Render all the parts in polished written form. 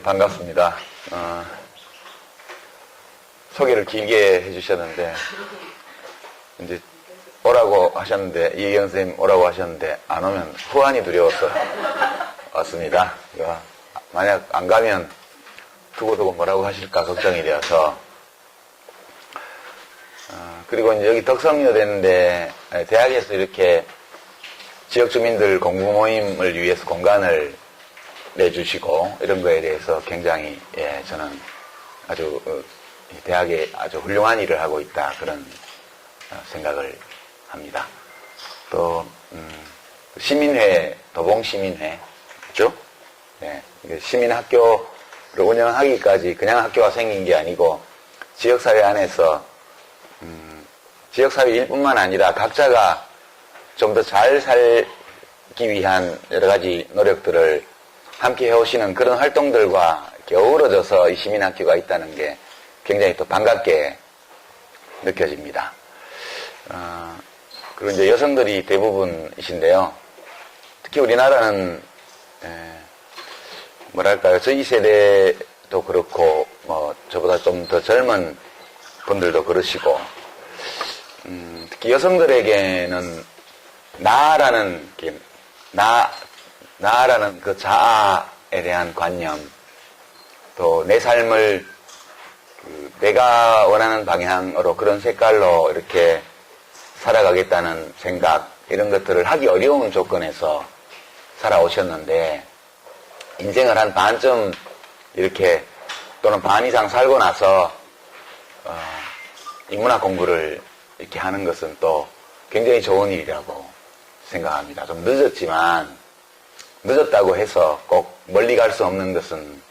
반갑습니다. 소개를 길게 해주셨는데, 이제 오라고 하셨는데, 이혜경 선생님 오라고 하셨는데, 안 오면 후환이 두려워서 왔습니다. 만약 안 가면 두고두고 뭐라고 하실까 걱정이 되어서, 그리고 이제 여기 덕성여대인데, 대학에서 이렇게 지역 주민들 공부 모임을 위해서 공간을 내주시고, 이런 거에 대해서 굉장히, 저는 아주, 대학에 아주 훌륭한 일을 하고 있다, 그런 생각을 합니다. 또, 시민회, 도봉시민회, 그죠? 네, 시민학교를 운영하기까지 그냥 학교가 생긴 게 아니고, 지역사회 안에서, 지역사회 일뿐만 아니라 각자가 좀 더 잘 살기 위한 여러 가지 노력들을 함께 해오시는 그런 활동들과 이렇게 어우러져서 이 시민학교가 있다는 게 굉장히 또 반갑게 느껴집니다. 그리고 이제 여성들이 대부분이신데요. 특히 우리나라는, 뭐랄까요. 저희 세대도 그렇고, 저보다 좀 더 젊은 분들도 그러시고, 특히 여성들에게는 나라는 그 자아에 대한 관념, 또 내 삶을 내가 원하는 방향으로 그런 색깔로 이렇게 살아가겠다는 생각, 이런 것들을 하기 어려운 조건에서 살아오셨는데, 인생을 한 반쯤 이렇게 또는 반 이상 살고 나서 인문학 공부를 이렇게 하는 것은 또 굉장히 좋은 일이라고 생각합니다. 좀 늦었지만, 늦었다고 해서 꼭 멀리 갈 수 없는 것은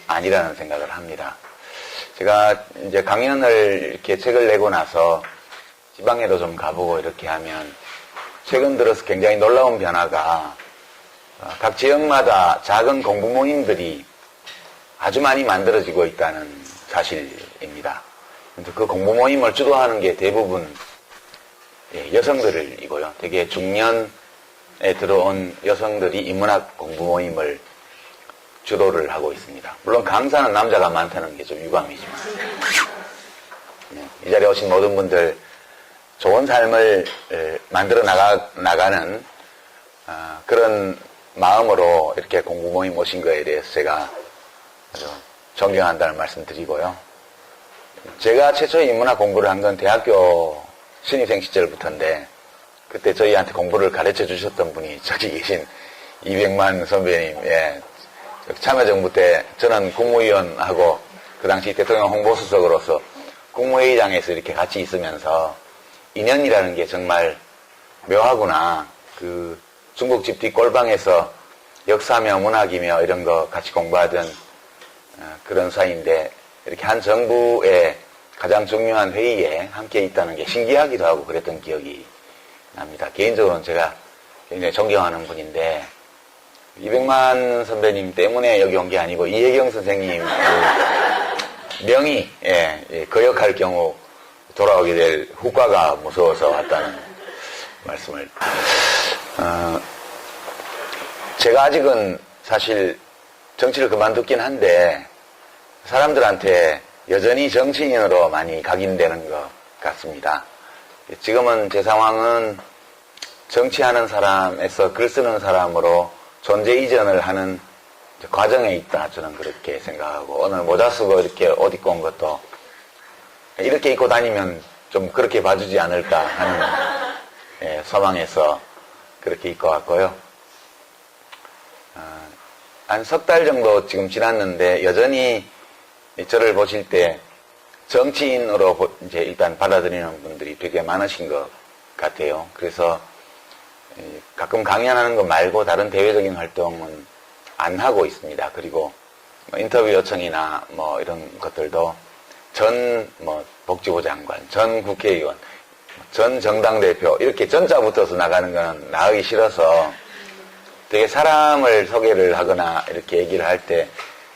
아니라는 생각을 합니다. 제가 이제 강연을 이렇게 책을 내고 나서 지방에도 좀 가보고 이렇게 하면 최근 들어서 굉장히 놀라운 변화가 각 지역마다 작은 공부 모임들이 아주 많이 만들어지고 있다는 사실입니다. 그 공부 모임을 주도하는 게 대부분 여성들이고요. 되게 중년에 들어온 여성들이 인문학 공부 모임을 주도를 하고 있습니다. 물론 강사는 남자가 많다는 게 좀 유감이지만, 이 자리에 오신 모든 분들 좋은 삶을 만들어 나가는 그런 마음으로 이렇게 공부 모임 오신 거에 대해서 제가 아주 존경한다는 말씀 드리고요. 제가 최초 인문학 공부를 한 건 대학교 신입생 시절부터인데, 그때 저희한테 공부를 가르쳐 주셨던 분이 저기 계신 이백만 선배님, 참여정부 때 저는 국무위원하고 그 당시 대통령 홍보수석으로서 국무회의장에서 이렇게 같이 있으면서 인연이라는 게 정말 묘하구나. 그 중국집 뒷골방에서 역사며 문학이며 이런 거 같이 공부하던 그런 사이인데, 이렇게 한 정부의 가장 중요한 회의에 함께 있다는 게 신기하기도 하고 그랬던 기억이 납니다. 개인적으로는 제가 굉장히 존경하는 분인데, 이백만 선배님 때문에 여기 온 게 아니고 이혜경 선생님 명의 거역할 경우 돌아오게 될 후과가 무서워서 왔다는 말씀을. 제가 아직은 사실 정치를 그만뒀긴 한데 사람들한테 여전히 정치인으로 많이 각인되는 것 같습니다. 지금은 제 상황은 정치하는 사람에서 글 쓰는 사람으로 존재 이전을 하는 과정에 있다, 저는 그렇게 생각하고, 오늘 모자 쓰고 이렇게 옷 입고 온 것도 이렇게 입고 다니면 좀 그렇게 봐주지 않을까 하는 소망에서 그렇게 입고 왔고요. 한 석 달 정도 지금 지났는데 여전히 저를 보실 때 정치인으로 이제 일단 받아들이는 분들이 되게 많으신 것 같아요. 그래서 가끔 강연하는 거 말고 다른 대외적인 활동은 안 하고 있습니다. 그리고 인터뷰 요청이나 이런 것들도 전 복지부 장관, 전 국회의원, 전 정당 대표 이렇게 전자 붙어서 나가는 건 나가기 싫어서 되게 사람을 소개를 하거나 이렇게 얘기를 할 때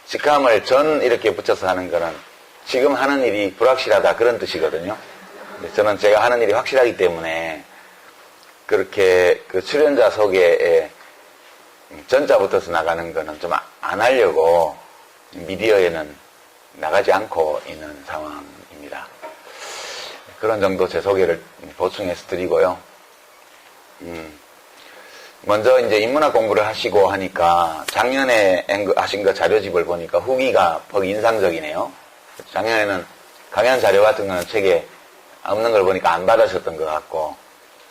직함을 전 이렇게 붙여서 하는 거는 지금 하는 일이 불확실하다 그런 뜻이거든요. 저는 제가 하는 일이 확실하기 때문에 그렇게 그 출연자 소개에 전자 붙어서 나가는 거는 좀 안 하려고 미디어에는 나가지 않고 있는 상황입니다. 그런 정도 제 소개를 보충해서 드리고요. 먼저 이제 인문학 공부를 하시고 하니까 작년에 하신 거 자료집을 보니까 후기가 거의 인상적이네요. 작년에는 강연 자료 같은 거는 책에 없는 걸 보니까 안 받으셨던 것 같고,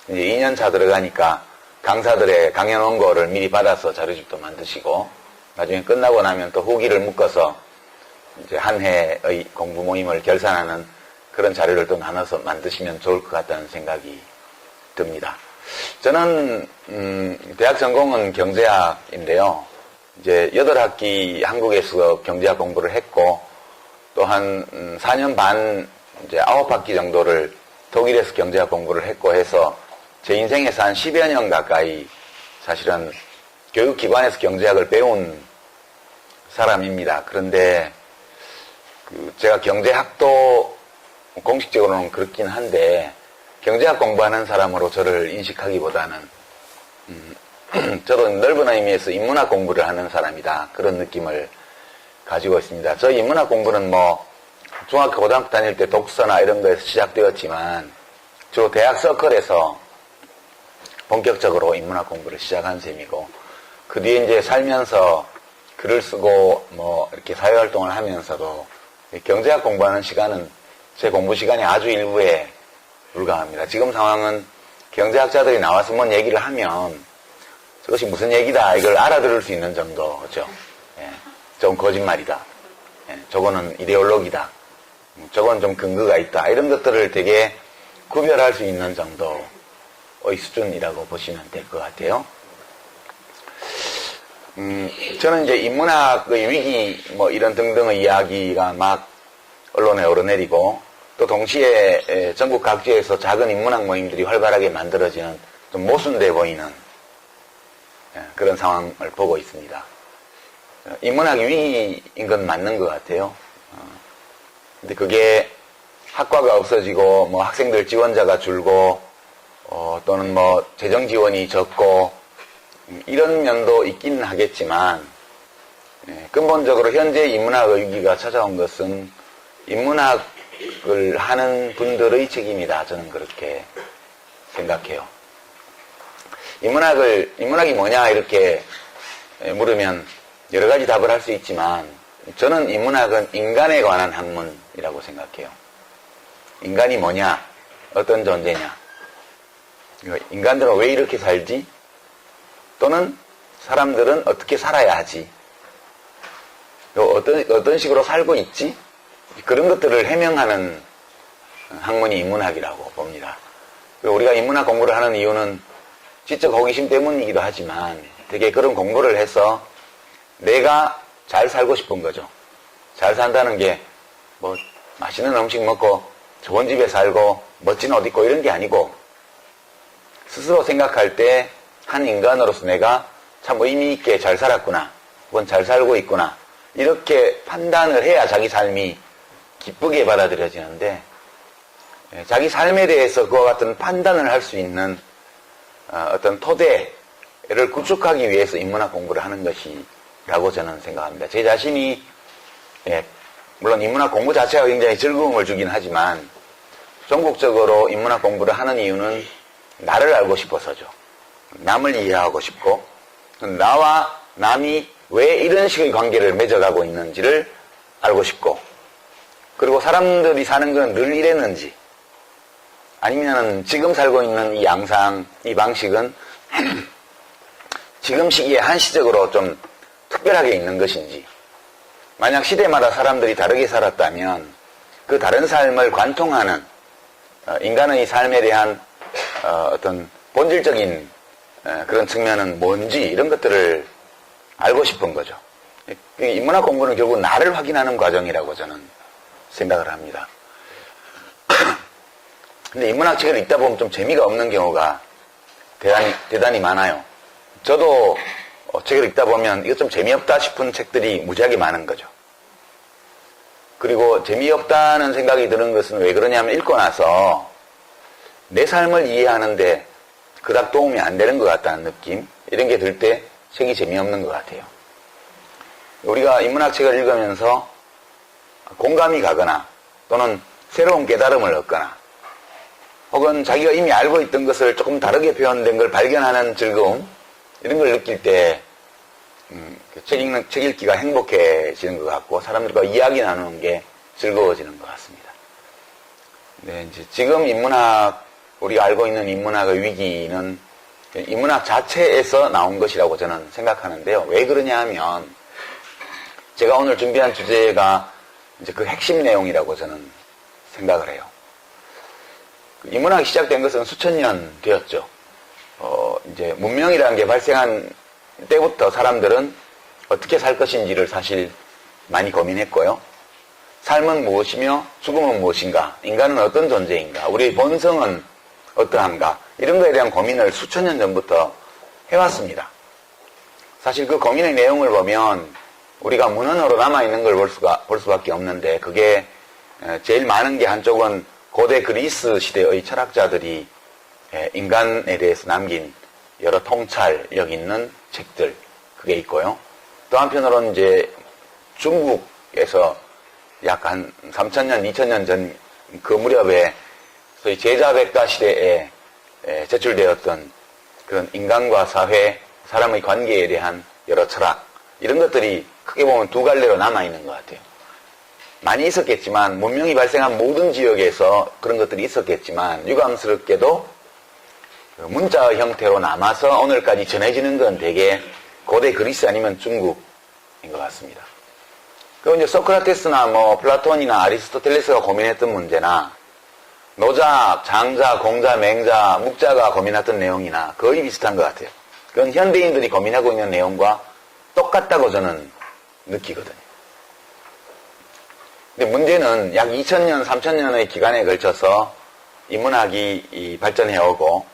이제 2년차 들어가니까 강사들의 강연 원고를 미리 받아서 자료집도 만드시고, 나중에 끝나고 나면 또 후기를 묶어서 이제 한 해의 공부 모임을 결산하는 그런 자료를 또 나눠서 만드시면 좋을 것 같다는 생각이 듭니다. 저는 대학 전공은 경제학인데요. 이제 8학기 한국에서 경제학 공부를 했고, 또 한 4년 반, 이제 9학기 정도를 독일에서 경제학 공부를 했고 해서 제 인생에서 한 10여 년 가까이 사실은 교육기관에서 경제학을 배운 사람입니다. 그런데 제가 경제학도 공식적으로는 그렇긴 한데 경제학 공부하는 사람으로 저를 인식하기보다는 저도 넓은 의미에서 인문학 공부를 하는 사람이다. 그런 느낌을 가지고 있습니다. 저희 인문학 공부는 뭐 중학교, 고등학교 다닐 때 독서나 이런 거에서 시작되었지만 주로 대학 서클에서 본격적으로 인문학 공부를 시작한 셈이고, 그 뒤에 이제 살면서 글을 쓰고 뭐 이렇게 사회활동을 하면서도 경제학 공부하는 시간은 제 공부 시간이 아주 일부에 불과합니다. 지금 상황은 경제학자들이 나와서 뭔 얘기를 하면 저것이 무슨 얘기다 이걸 알아들을 수 있는 정도죠. 예, 저건 거짓말이다. 예, 저거는 이데올로기다. 저건 좀 근거가 있다. 이런 것들을 되게 구별할 수 있는 정도의 수준이라고 보시면 될 것 같아요. 저는 이제 인문학의 위기 뭐 이런 등등의 이야기가 막 언론에 오르내리고, 또 동시에 전국 각지에서 작은 인문학 모임들이 활발하게 만들어지는 좀 모순돼 보이는 그런 상황을 보고 있습니다. 인문학이 위기인 건 맞는 것 같아요. 근데 그게 학과가 없어지고 뭐 학생들 지원자가 줄고 또는 뭐 재정 지원이 적고 이런 면도 있기는 하겠지만, 근본적으로 현재 인문학의 위기가 찾아온 것은 인문학을 하는 분들의 책임이다. 저는 그렇게 생각해요. 인문학이 뭐냐 이렇게 물으면 여러 가지 답을 할 수 있지만, 저는 인문학은 인간에 관한 학문이라고 생각해요. 인간이 뭐냐, 어떤 존재냐, 인간들은 왜 이렇게 살지, 또는 사람들은 어떻게 살아야 하지, 어떤 식으로 살고 있지, 그런 것들을 해명하는 학문이 인문학이라고 봅니다. 우리가 인문학 공부를 하는 이유는 지적 호기심 때문이기도 하지만 되게 그런 공부를 해서 내가 잘 살고 싶은 거죠. 잘 산다는 게 뭐 맛있는 음식 먹고 좋은 집에 살고 멋진 옷 입고 이런 게 아니고, 스스로 생각할 때 한 인간으로서 내가 참 의미 있게 잘 살았구나, 혹은 잘 살고 있구나, 이렇게 판단을 해야 자기 삶이 기쁘게 받아들여지는데, 자기 삶에 대해서 그와 같은 판단을 할 수 있는 어떤 토대를 구축하기 위해서 인문학 공부를 하는 것이라고 저는 생각합니다. 제 자신이 물론 인문학 공부 자체가 굉장히 즐거움을 주긴 하지만 전국적으로 인문학 공부를 하는 이유는 나를 알고 싶어서죠. 남을 이해하고 싶고, 나와 남이 왜 이런 식의 관계를 맺어가고 있는지를 알고 싶고, 그리고 사람들이 사는 건 늘 이랬는지, 아니면 지금 살고 있는 이 양상, 이 방식은 지금 시기에 한시적으로 좀 특별하게 있는 것인지, 만약 시대마다 사람들이 다르게 살았다면 그 다른 삶을 관통하는 인간의 삶에 대한 어떤 본질적인 그런 측면은 뭔지, 이런 것들을 알고 싶은 거죠. 인문학 공부는 결국 나를 확인하는 과정이라고 저는 생각을 합니다. 근데 인문학 책을 읽다 보면 좀 재미가 없는 경우가 대단히 많아요. 저도 책을 읽다 보면 이거 좀 재미없다 싶은 책들이 무지하게 많은 거죠. 그리고 재미없다는 생각이 드는 것은 왜 그러냐면, 읽고 나서 내 삶을 이해하는데 그닥 도움이 안 되는 것 같다는 느낌, 이런 게 들 때 책이 재미없는 것 같아요. 우리가 인문학 책을 읽으면서 공감이 가거나 또는 새로운 깨달음을 얻거나 혹은 자기가 이미 알고 있던 것을 조금 다르게 표현된 걸 발견하는 즐거움, 이런 걸 느낄 때 책 읽기가 행복해지는 것 같고 사람들과 이야기 나누는 게 즐거워지는 것 같습니다. 네, 이제 지금 우리가 알고 있는 인문학의 위기는 인문학 자체에서 나온 것이라고 저는 생각하는데요. 왜 그러냐 하면 제가 오늘 준비한 주제가 이제 그 핵심 내용이라고 저는 생각을 해요. 인문학이 시작된 것은 수천 년 되었죠. 이제 문명이라는 게 발생한 때부터 사람들은 어떻게 살 것인지를 사실 많이 고민했고요. 삶은 무엇이며 죽음은 무엇인가, 인간은 어떤 존재인가, 우리의 본성은 어떠한가, 이런 거에 대한 고민을 수천 년 전부터 해왔습니다. 사실 그 고민의 내용을 보면 우리가 문헌으로 남아있는 걸 볼 수밖에 없는데, 그게 제일 많은 게 한쪽은 고대 그리스 시대의 철학자들이 인간에 대해서 남긴 여러 통찰력 있는 책들, 그게 있고요. 또 한편으로는 이제 중국에서 약 한 3,000년, 2,000년 전 그 무렵에 소위 제자백가 시대에 제출되었던 그런 인간과 사회, 사람의 관계에 대한 여러 철학, 이런 것들이 크게 보면 두 갈래로 남아있는 것 같아요. 많이 있었겠지만, 문명이 발생한 모든 지역에서 그런 것들이 있었겠지만, 유감스럽게도 문자 형태로 남아서 오늘까지 전해지는 건 대개 고대 그리스 아니면 중국인 것 같습니다. 그리고 이제 소크라테스나 플라톤이나 아리스토텔레스가 고민했던 문제나 노자, 장자, 공자, 맹자, 묵자가 고민했던 내용이나 거의 비슷한 것 같아요. 그건 현대인들이 고민하고 있는 내용과 똑같다고 저는 느끼거든요. 근데 문제는 약 2000년, 3000년의 기간에 걸쳐서 인문학이 발전해오고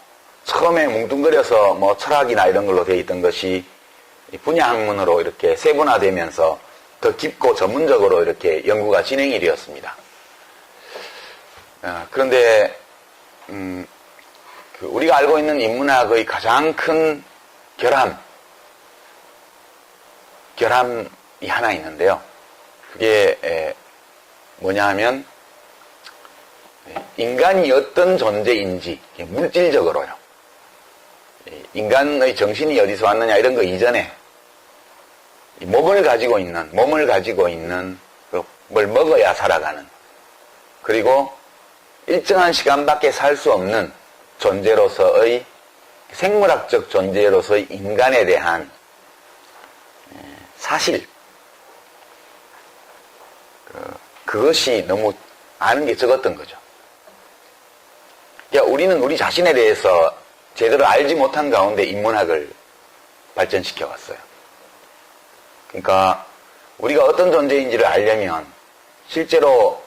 처음에 뭉뚱그려서 철학이나 이런 걸로 되어 있던 것이 분야 학문으로 이렇게 세분화되면서 더 깊고 전문적으로 이렇게 연구가 진행이 되었습니다. 그런데 우리가 알고 있는 인문학의 가장 큰 결함이 하나 있는데요. 그게 뭐냐 하면 인간이 어떤 존재인지 물질적으로요. 인간의 정신이 어디서 왔느냐 이런 거 이전에 몸을 가지고 있는 뭘 먹어야 살아가는, 그리고 일정한 시간밖에 살 수 없는 존재로서의 생물학적 존재로서의 인간에 대한 사실, 그것이 너무 아는 게 적었던 거죠. 그러니까 우리는 우리 자신에 대해서 제대로 알지 못한 가운데 인문학을 발전시켜 왔어요. 그러니까 우리가 어떤 존재인지를 알려면 실제로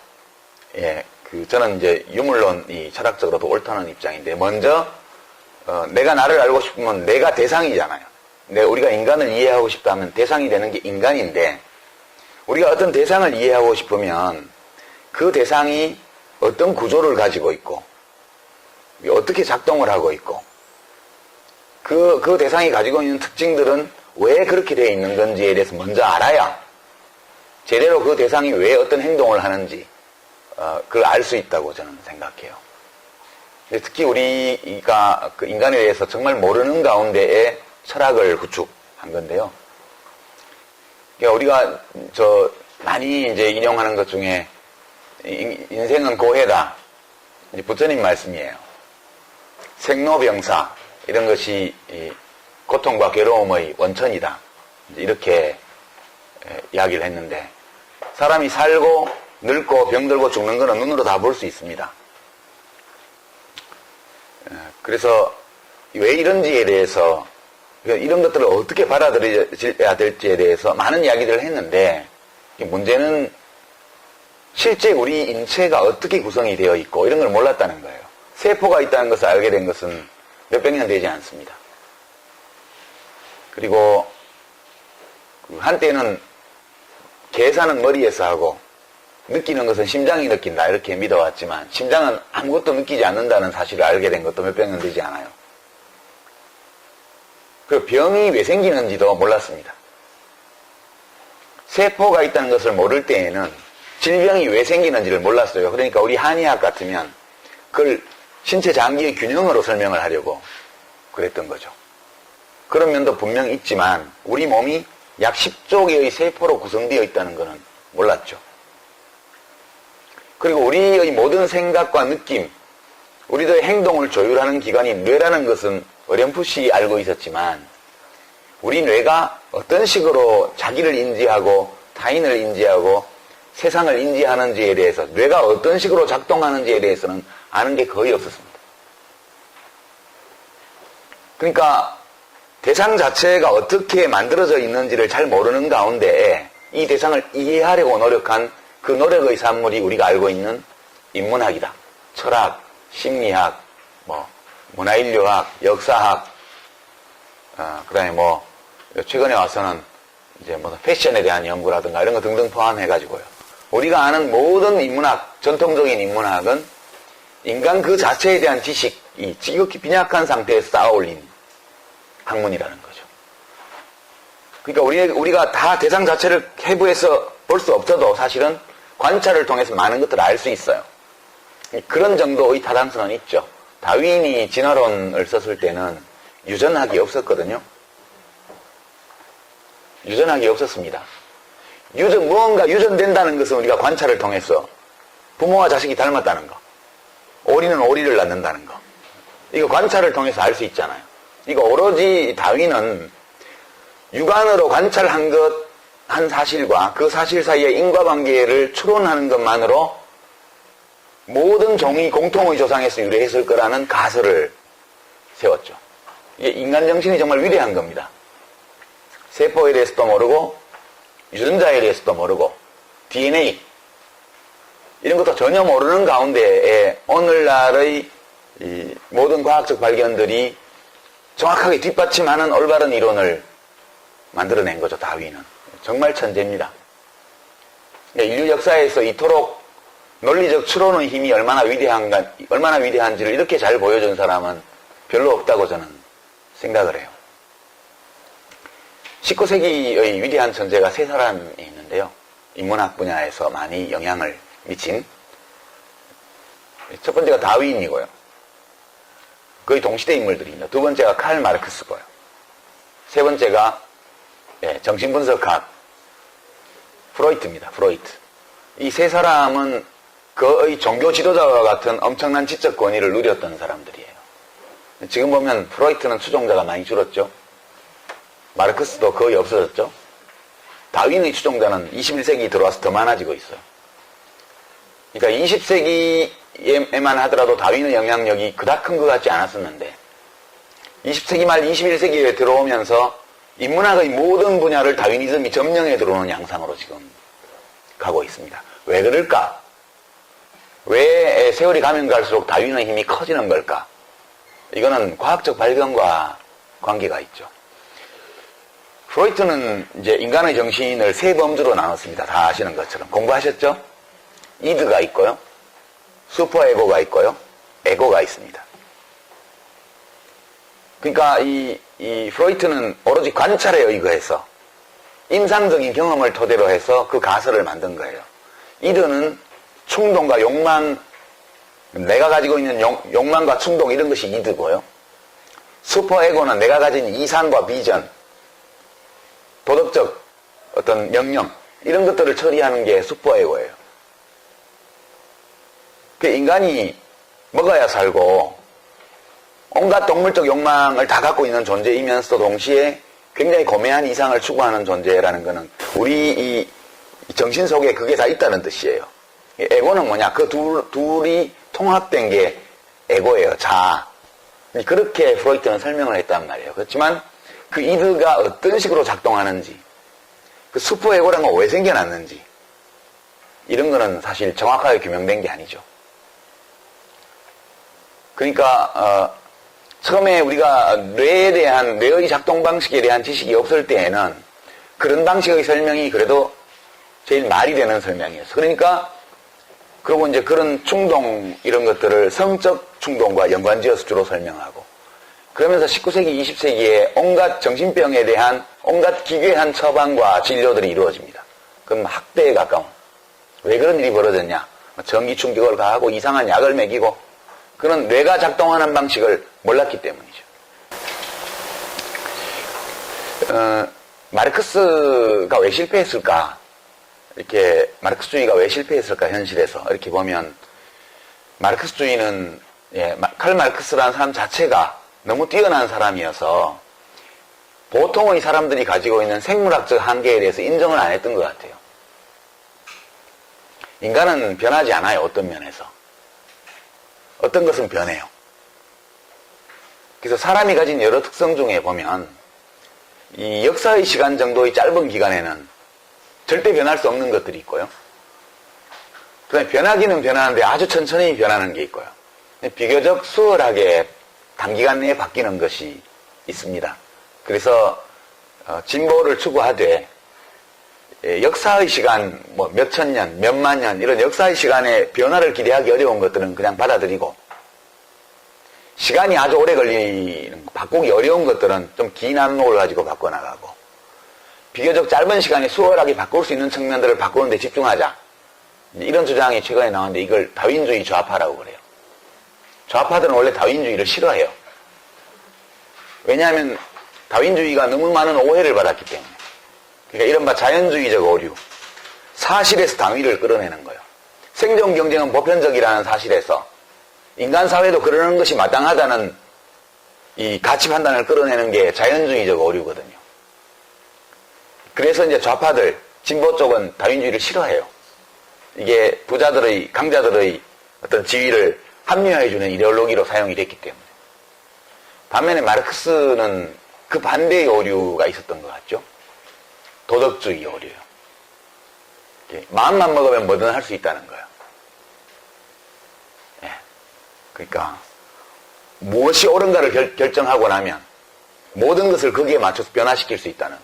저는 이제 유물론이 철학적으로도 옳다는 입장인데, 먼저 내가 나를 알고 싶으면 내가 대상이잖아요. 우리가 인간을 이해하고 싶다면 대상이 되는 게 인간인데, 우리가 어떤 대상을 이해하고 싶으면 그 대상이 어떤 구조를 가지고 있고 어떻게 작동을 하고 있고 그 대상이 가지고 있는 특징들은 왜 그렇게 되어 있는 건지에 대해서 먼저 알아야 제대로 그 대상이 왜 어떤 행동을 하는지 그걸 알 수 있다고 저는 생각해요. 특히 우리가 그 인간에 대해서 정말 모르는 가운데에 철학을 구축한 건데요. 그러니까 우리가 많이 이제 인용하는 것 중에 인생은 고해다, 이제 부처님 말씀이에요. 생로병사 이런 것이 고통과 괴로움의 원천이다, 이렇게 이야기를 했는데, 사람이 살고 늙고 병들고 죽는 것은 눈으로 다 볼 수 있습니다. 그래서 왜 이런지에 대해서, 이런 것들을 어떻게 받아들여야 될지에 대해서 많은 이야기들을 했는데, 문제는 실제 우리 인체가 어떻게 구성이 되어 있고 이런 걸 몰랐다는 거예요. 세포가 있다는 것을 알게 된 것은 몇백 년 되지 않습니다. 그리고 한때는 계산은 머리에서 하고 느끼는 것은 심장이 느낀다, 이렇게 믿어왔지만 심장은 아무것도 느끼지 않는다는 사실을 알게 된 것도 몇백 년 되지 않아요. 그 병이 왜 생기는지도 몰랐습니다. 세포가 있다는 것을 모를 때에는 질병이 왜 생기는지를 몰랐어요. 그러니까 우리 한의학 같으면 그걸 신체 장기의 균형으로 설명을 하려고 그랬던 거죠. 그런 면도 분명히 있지만 우리 몸이 약 10조 개의 세포로 구성되어 있다는 것은 몰랐죠. 그리고 우리의 모든 생각과 느낌, 우리들의 행동을 조율하는 기관이 뇌라는 것은 어렴풋이 알고 있었지만 우리 뇌가 어떤 식으로 자기를 인지하고 타인을 인지하고 세상을 인지하는지에 대해서, 뇌가 어떤 식으로 작동하는지에 대해서는 아는 게 거의 없었습니다. 그러니까 대상 자체가 어떻게 만들어져 있는지를 잘 모르는 가운데 이 대상을 이해하려고 노력한 그 노력의 산물이 우리가 알고 있는 인문학이다. 철학, 심리학, 문화인류학, 역사학, 그 다음에 최근에 와서는 이제 패션에 대한 연구라든가 이런 거 등등 포함해가지고요. 우리가 아는 모든 인문학, 전통적인 인문학은 인간 그 자체에 대한 지식이 지극히 빈약한 상태에서 쌓아올린 학문이라는 거죠. 그러니까 우리가 다 대상 자체를 해부해서 볼 수 없어도 사실은 관찰을 통해서 많은 것들을 알 수 있어요. 그런 정도의 타당성은 있죠. 다윈이 진화론을 썼을 때는 유전학이 없었거든요. 유전학이 없었습니다. 무언가 유전된다는 것은 우리가 관찰을 통해서 부모와 자식이 닮았다는 거, 오리는 오리를 낳는다는 거, 이거 관찰을 통해서 알 수 있잖아요. 이거 오로지 다윈은 육안으로 관찰한 한 사실과 그 사실 사이의 인과관계를 추론하는 것만으로 모든 종이 공통의 조상에서 유래했을 거라는 가설을 세웠죠. 이게 인간 정신이 정말 위대한 겁니다. 세포에 대해서도 모르고 유전자에 대해서도 모르고 DNA 이런 것도 전혀 모르는 가운데에 오늘날의 이 모든 과학적 발견들이 정확하게 뒷받침하는 올바른 이론을 만들어낸 거죠. 다윈은 정말 천재입니다. 인류 역사에서 이토록 논리적 추론의 힘이 얼마나 위대한지를 이렇게 잘 보여준 사람은 별로 없다고 저는 생각을 해요. 19세기의 위대한 천재가 세 사람이 있는데요. 인문학 분야에서 많이 영향을 미친. 첫 번째가 다윈이고요. 거의 동시대 인물들입니다. 두 번째가 칼 마르크스고요. 세 번째가 정신분석학 프로이트입니다. 프로이트. 이 세 사람은 그의 종교 지도자와 같은 엄청난 지적 권위를 누렸던 사람들이에요. 지금 보면 프로이트는 추종자가 많이 줄었죠. 마르크스도 거의 없어졌죠. 다윈의 추종자는 21세기 들어와서 더 많아지고 있어요. 그러니까 20세기에만 하더라도 다윈의 영향력이 그닥 큰 것 같지 않았었는데 20세기 말 21세기에 들어오면서 인문학의 모든 분야를 다윈이즘이 점령해 들어오는 양상으로 지금 가고 있습니다. 왜 그럴까? 왜 세월이 가면 갈수록 다윈의 힘이 커지는 걸까? 이거는 과학적 발견과 관계가 있죠. 프로이트는 이제 인간의 정신을 세 범주로 나눴습니다. 다 아시는 것처럼. 공부하셨죠? 이드가 있고요. 슈퍼에고가 있고요. 에고가 있습니다. 그러니까 이 프로이트는 오로지 관찰에 의거해서 임상적인 경험을 토대로 해서 그 가설을 만든 거예요. 이드는 충동과 욕망, 내가 가지고 있는 욕망과 충동 이런 것이 이드고요. 슈퍼에고는 내가 가진 이상과 비전, 도덕적 어떤 명령 이런 것들을 처리하는 게 슈퍼에고예요. 그 인간이 먹어야 살고 온갖 동물적 욕망을 다 갖고 있는 존재이면서도 동시에 굉장히 고매한 이상을 추구하는 존재라는 것은 우리 이 정신 속에 그게 다 있다는 뜻이에요. 에고는 뭐냐? 그 둘이 통합된 게 에고예요. 자아. 그렇게 프로이트는 설명을 했단 말이에요. 그렇지만 그 이드가 어떤 식으로 작동하는지, 그 슈퍼에고라는 건 왜 생겨났는지 이런 거는 사실 정확하게 규명된 게 아니죠. 그러니까 처음에 우리가 뇌의 작동 방식에 대한 지식이 없을 때에는 그런 방식의 설명이 그래도 제일 말이 되는 설명이었어요. 그러니까 그리고 이제 그런 충동 이런 것들을 성적 충동과 연관지어서 주로 설명하고 그러면서 19세기, 20세기에 온갖 정신병에 대한 온갖 기괴한 처방과 진료들이 이루어집니다. 그건 학대에 가까운. 왜 그런 일이 벌어졌냐? 전기 충격을 가하고 이상한 약을 먹이고 그런 뇌가 작동하는 방식을 몰랐기 때문이죠. 마르크스가 왜 실패했을까? 이렇게 마르크스주의가 왜 실패했을까? 현실에서 이렇게 보면 마르크스주의는 칼 마르크스라는 사람 자체가 너무 뛰어난 사람이어서 보통의 사람들이 가지고 있는 생물학적 한계에 대해서 인정을 안 했던 것 같아요. 인간은 변하지 않아요. 어떤 면에서. 어떤 것은 변해요. 그래서 사람이 가진 여러 특성 중에 보면 이 역사의 시간 정도의 짧은 기간에는 절대 변할 수 없는 것들이 있고요. 그다음에 변하기는 변하는데 아주 천천히 변하는 게 있고요. 비교적 수월하게 단기간 내에 바뀌는 것이 있습니다. 그래서 진보를 추구하되 역사의 시간, 뭐 몇천 년, 몇만 년 이런 역사의 시간에 변화를 기대하기 어려운 것들은 그냥 받아들이고 시간이 아주 오래 걸리는 바꾸기 어려운 것들은 좀 긴 안목을 가지고 바꿔나가고 비교적 짧은 시간에 수월하게 바꿀 수 있는 측면들을 바꾸는 데 집중하자. 이런 주장이 최근에 나왔는데 이걸 다윈주의 좌파라고 그래요. 좌파들은 원래 다윈주의를 싫어해요. 왜냐하면 다윈주의가 너무 많은 오해를 받았기 때문에. 그러니까 이른바 자연주의적 오류, 사실에서 당위를 끌어내는 거예요. 생존 경쟁은 보편적이라는 사실에서 인간 사회도 그러는 것이 마땅하다는 이 가치 판단을 끌어내는 게 자연주의적 오류거든요. 그래서 이제 좌파들, 진보 쪽은 다윈주의를 싫어해요. 이게 부자들의, 강자들의 어떤 지위를 합리화해주는 이데올로기로 사용이 됐기 때문에. 반면에 마르크스는 그 반대의 오류가 있었던 것 같죠. 도덕주의 오류요. 마음만 먹으면 뭐든 할 수 있다는 거예요. 예. 그러니까 무엇이 옳은가를 결정하고 나면 모든 것을 거기에 맞춰서 변화시킬 수 있다는.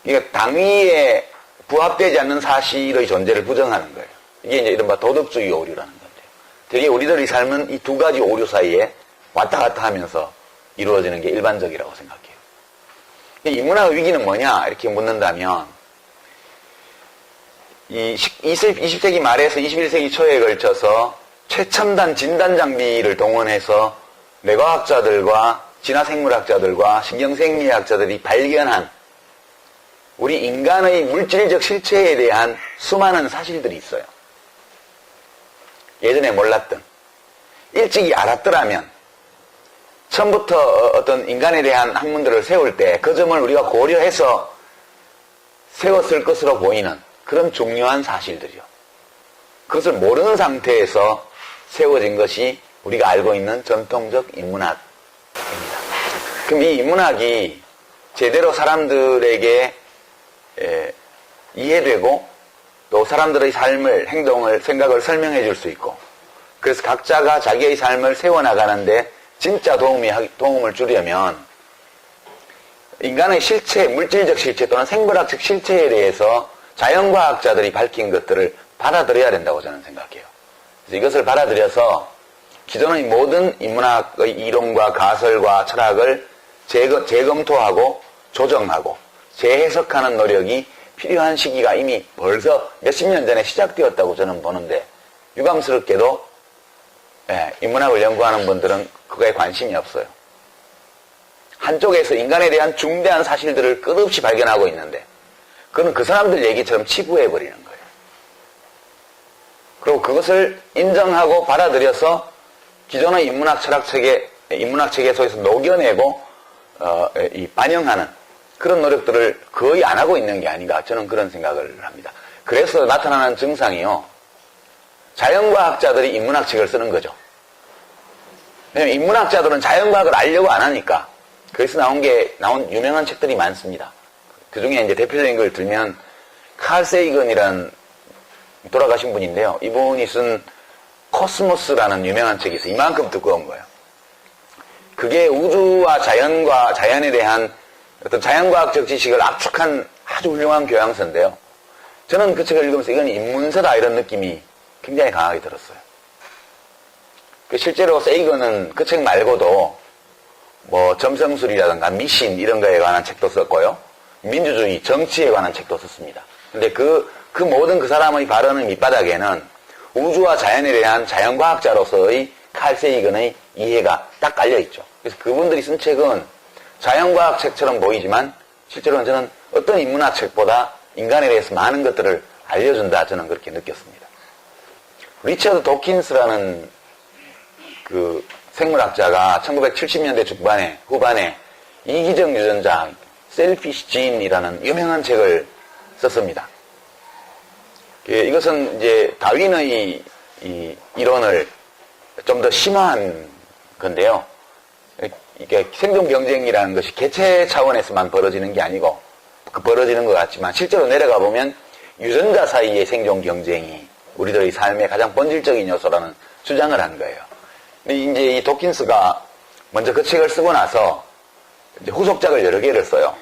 그러니까 당위에 부합되지 않는 사실의 존재를 부정하는 거예요. 이게 이제 이른바 도덕주의 오류라는 건데. 되게 우리들의 삶은 이 두 가지 오류 사이에 왔다 갔다 하면서 이루어지는 게 일반적이라고 생각해요. 이 문화의 위기는 뭐냐? 이렇게 묻는다면, 이 20세기 말에서 21세기 초에 걸쳐서 최첨단 진단 장비를 동원해서 뇌과학자들과 진화생물학자들과 신경생리학자들이 발견한 우리 인간의 물질적 실체에 대한 수많은 사실들이 있어요. 예전에 몰랐던, 일찍이 알았더라면 처음부터 어떤 인간에 대한 학문들을 세울 때 그 점을 우리가 고려해서 세웠을 것으로 보이는 그런 중요한 사실들이요. 그것을 모르는 상태에서 세워진 것이 우리가 알고 있는 전통적 인문학입니다. 그럼 이 인문학이 제대로 사람들에게 이해되고 또 사람들의 삶을, 행동을, 생각을 설명해 줄 수 있고 그래서 각자가 자기의 삶을 세워나가는데 진짜 도움을 주려면 인간의 실체, 물질적 실체 또는 생물학적 실체에 대해서 자연과학자들이 밝힌 것들을 받아들여야 된다고 저는 생각해요. 그래서 이것을 받아들여서 기존의 모든 인문학의 이론과 가설과 철학을 재검토하고 조정하고 재해석하는 노력이 필요한 시기가 이미 벌써 몇십 년 전에 시작되었다고 저는 보는데 유감스럽게도 인문학을 연구하는 분들은 그거에 관심이 없어요. 한쪽에서 인간에 대한 중대한 사실들을 끝없이 발견하고 있는데 그건 그 사람들 얘기처럼 치부해버리는 거예요. 그리고 그것을 인정하고 받아들여서 기존의 인문학 철학체계, 인문학 체계 속에서 녹여내고 반영하는 그런 노력들을 거의 안 하고 있는 게 아닌가 저는 그런 생각을 합니다. 그래서 나타나는 증상이요. 자연과학자들이 인문학책을 쓰는 거죠. 왜냐면 인문학자들은 자연과학을 알려고 안 하니까. 그래서 나온 유명한 책들이 많습니다. 그 중에 이제 대표적인 걸 들면 칼 세이건이라는 돌아가신 분인데요. 이분이 쓴 코스모스라는 유명한 책이 있어요. 이만큼 두꺼운 거예요. 그게 우주와 자연에 대한 어떤 자연과학적 지식을 압축한 아주 훌륭한 교양서인데요. 저는 그 책을 읽으면서 이건 인문서다 이런 느낌이 굉장히 강하게 들었어요. 실제로 세이건은 그 책 말고도 뭐 점성술이라든가 미신 이런 거에 관한 책도 썼고요. 민주주의, 정치에 관한 책도 썼습니다. 근데 그 모든 그 사람의 발언의 밑바닥에는 우주와 자연에 대한 자연과학자로서의 칼 세이건의 이해가 딱 깔려있죠. 그래서 그분들이 쓴 책은 자연과학 책처럼 보이지만 실제로는 저는 어떤 인문학 책보다 인간에 대해서 많은 것들을 알려준다, 저는 그렇게 느꼈습니다. 리처드 도킨스라는 그 생물학자가 1970년대 후반에 이기적 유전자, 셀피시 진이라는 유명한 책을 썼습니다. 이것은 이제 다윈의 이 이론을 좀 더 심화한 건데요. 이게 생존 경쟁이라는 것이 개체 차원에서만 벌어지는 게 아니고 벌어지는 것 같지만 실제로 내려가 보면 유전자 사이의 생존 경쟁이 우리들의 삶의 가장 본질적인 요소라는 주장을 한 거예요. 근데 이제 이 도킨스가 먼저 그 책을 쓰고 나서 이제 후속작을 여러 개를 써요.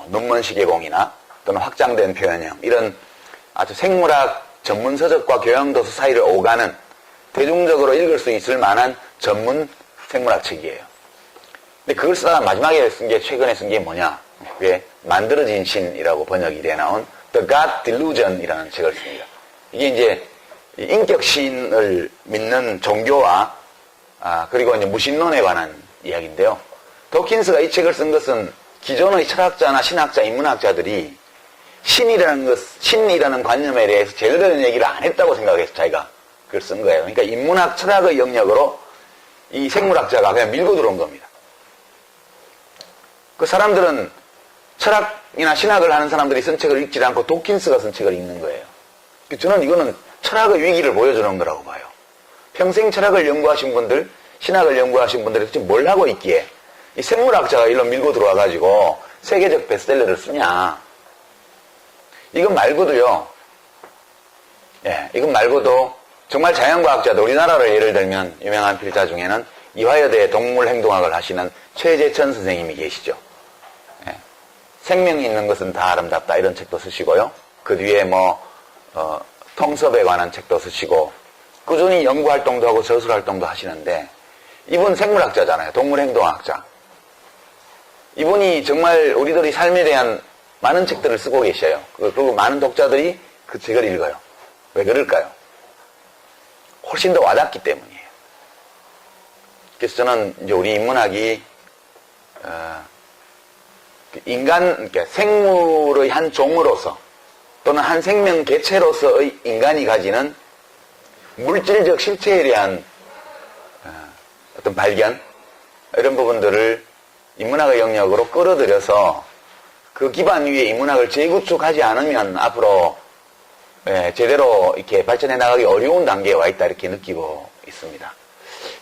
논문 시계공이나 또는 확장된 표현형 이런 아주 생물학 전문 서적과 교양도서 사이를 오가는 대중적으로 읽을 수 있을 만한 전문 생물학 책이에요. 근데 그걸 쓰다가 마지막에 최근에 쓴 게 뭐냐? 그게 만들어진 신이라고 번역이 돼 나온 The God Delusion이라는 책을 씁니다. 이게 이제 인격신을 믿는 종교와 그리고 이제 무신론에 관한 이야기인데요. 도킨스가 이 책을 쓴 것은 기존의 철학자나 신학자, 인문학자들이 신이라는 관념에 대해서 제대로 된 얘기를 안 했다고 생각해서 자기가 그걸 쓴 거예요. 그러니까 인문학, 철학의 영역으로 이 생물학자가 그냥 밀고 들어온 겁니다. 그 사람들은 철학이나 신학을 하는 사람들이 쓴 책을 읽지 않고 도킨스가 쓴 책을 읽는 거예요. 저는 이거는 철학의 위기를 보여주는 거라고 봐요. 평생 철학을 연구하신 분들, 신학을 연구하신 분들이 지금 뭘 하고 있기에 이 생물학자가 일로 밀고 들어와가지고 세계적 베스트셀러를 쓰냐. 이건 말고도요. 이건 말고도 정말 자연과학자들, 우리나라를 예를 들면 유명한 필자 중에는 이화여대 동물행동학을 하시는 최재천 선생님이 계시죠. 생명이 있는 것은 다 아름답다 이런 책도 쓰시고요. 그 뒤에 통섭에 관한 책도 쓰시고 꾸준히 연구활동도 하고 저술활동도 하시는데 이분 생물학자잖아요. 동물행동학자. 이분이 정말 우리들의 삶에 대한 많은 책들을 쓰고 계셔요. 그리고 많은 독자들이 그 책을 읽어요. 왜 그럴까요? 훨씬 더 와닿기 때문이에요. 그래서 저는 이제 우리 인문학이 그러니까 생물의 한 종으로서 또는 한 생명 개체로서의 인간이 가지는 물질적 실체에 대한 어떤 발견 이런 부분들을 인문학의 영역으로 끌어들여서 그 기반 위에 인문학을 재구축하지 않으면 앞으로 제대로 이렇게 발전해 나가기 어려운 단계에 와 있다 이렇게 느끼고 있습니다.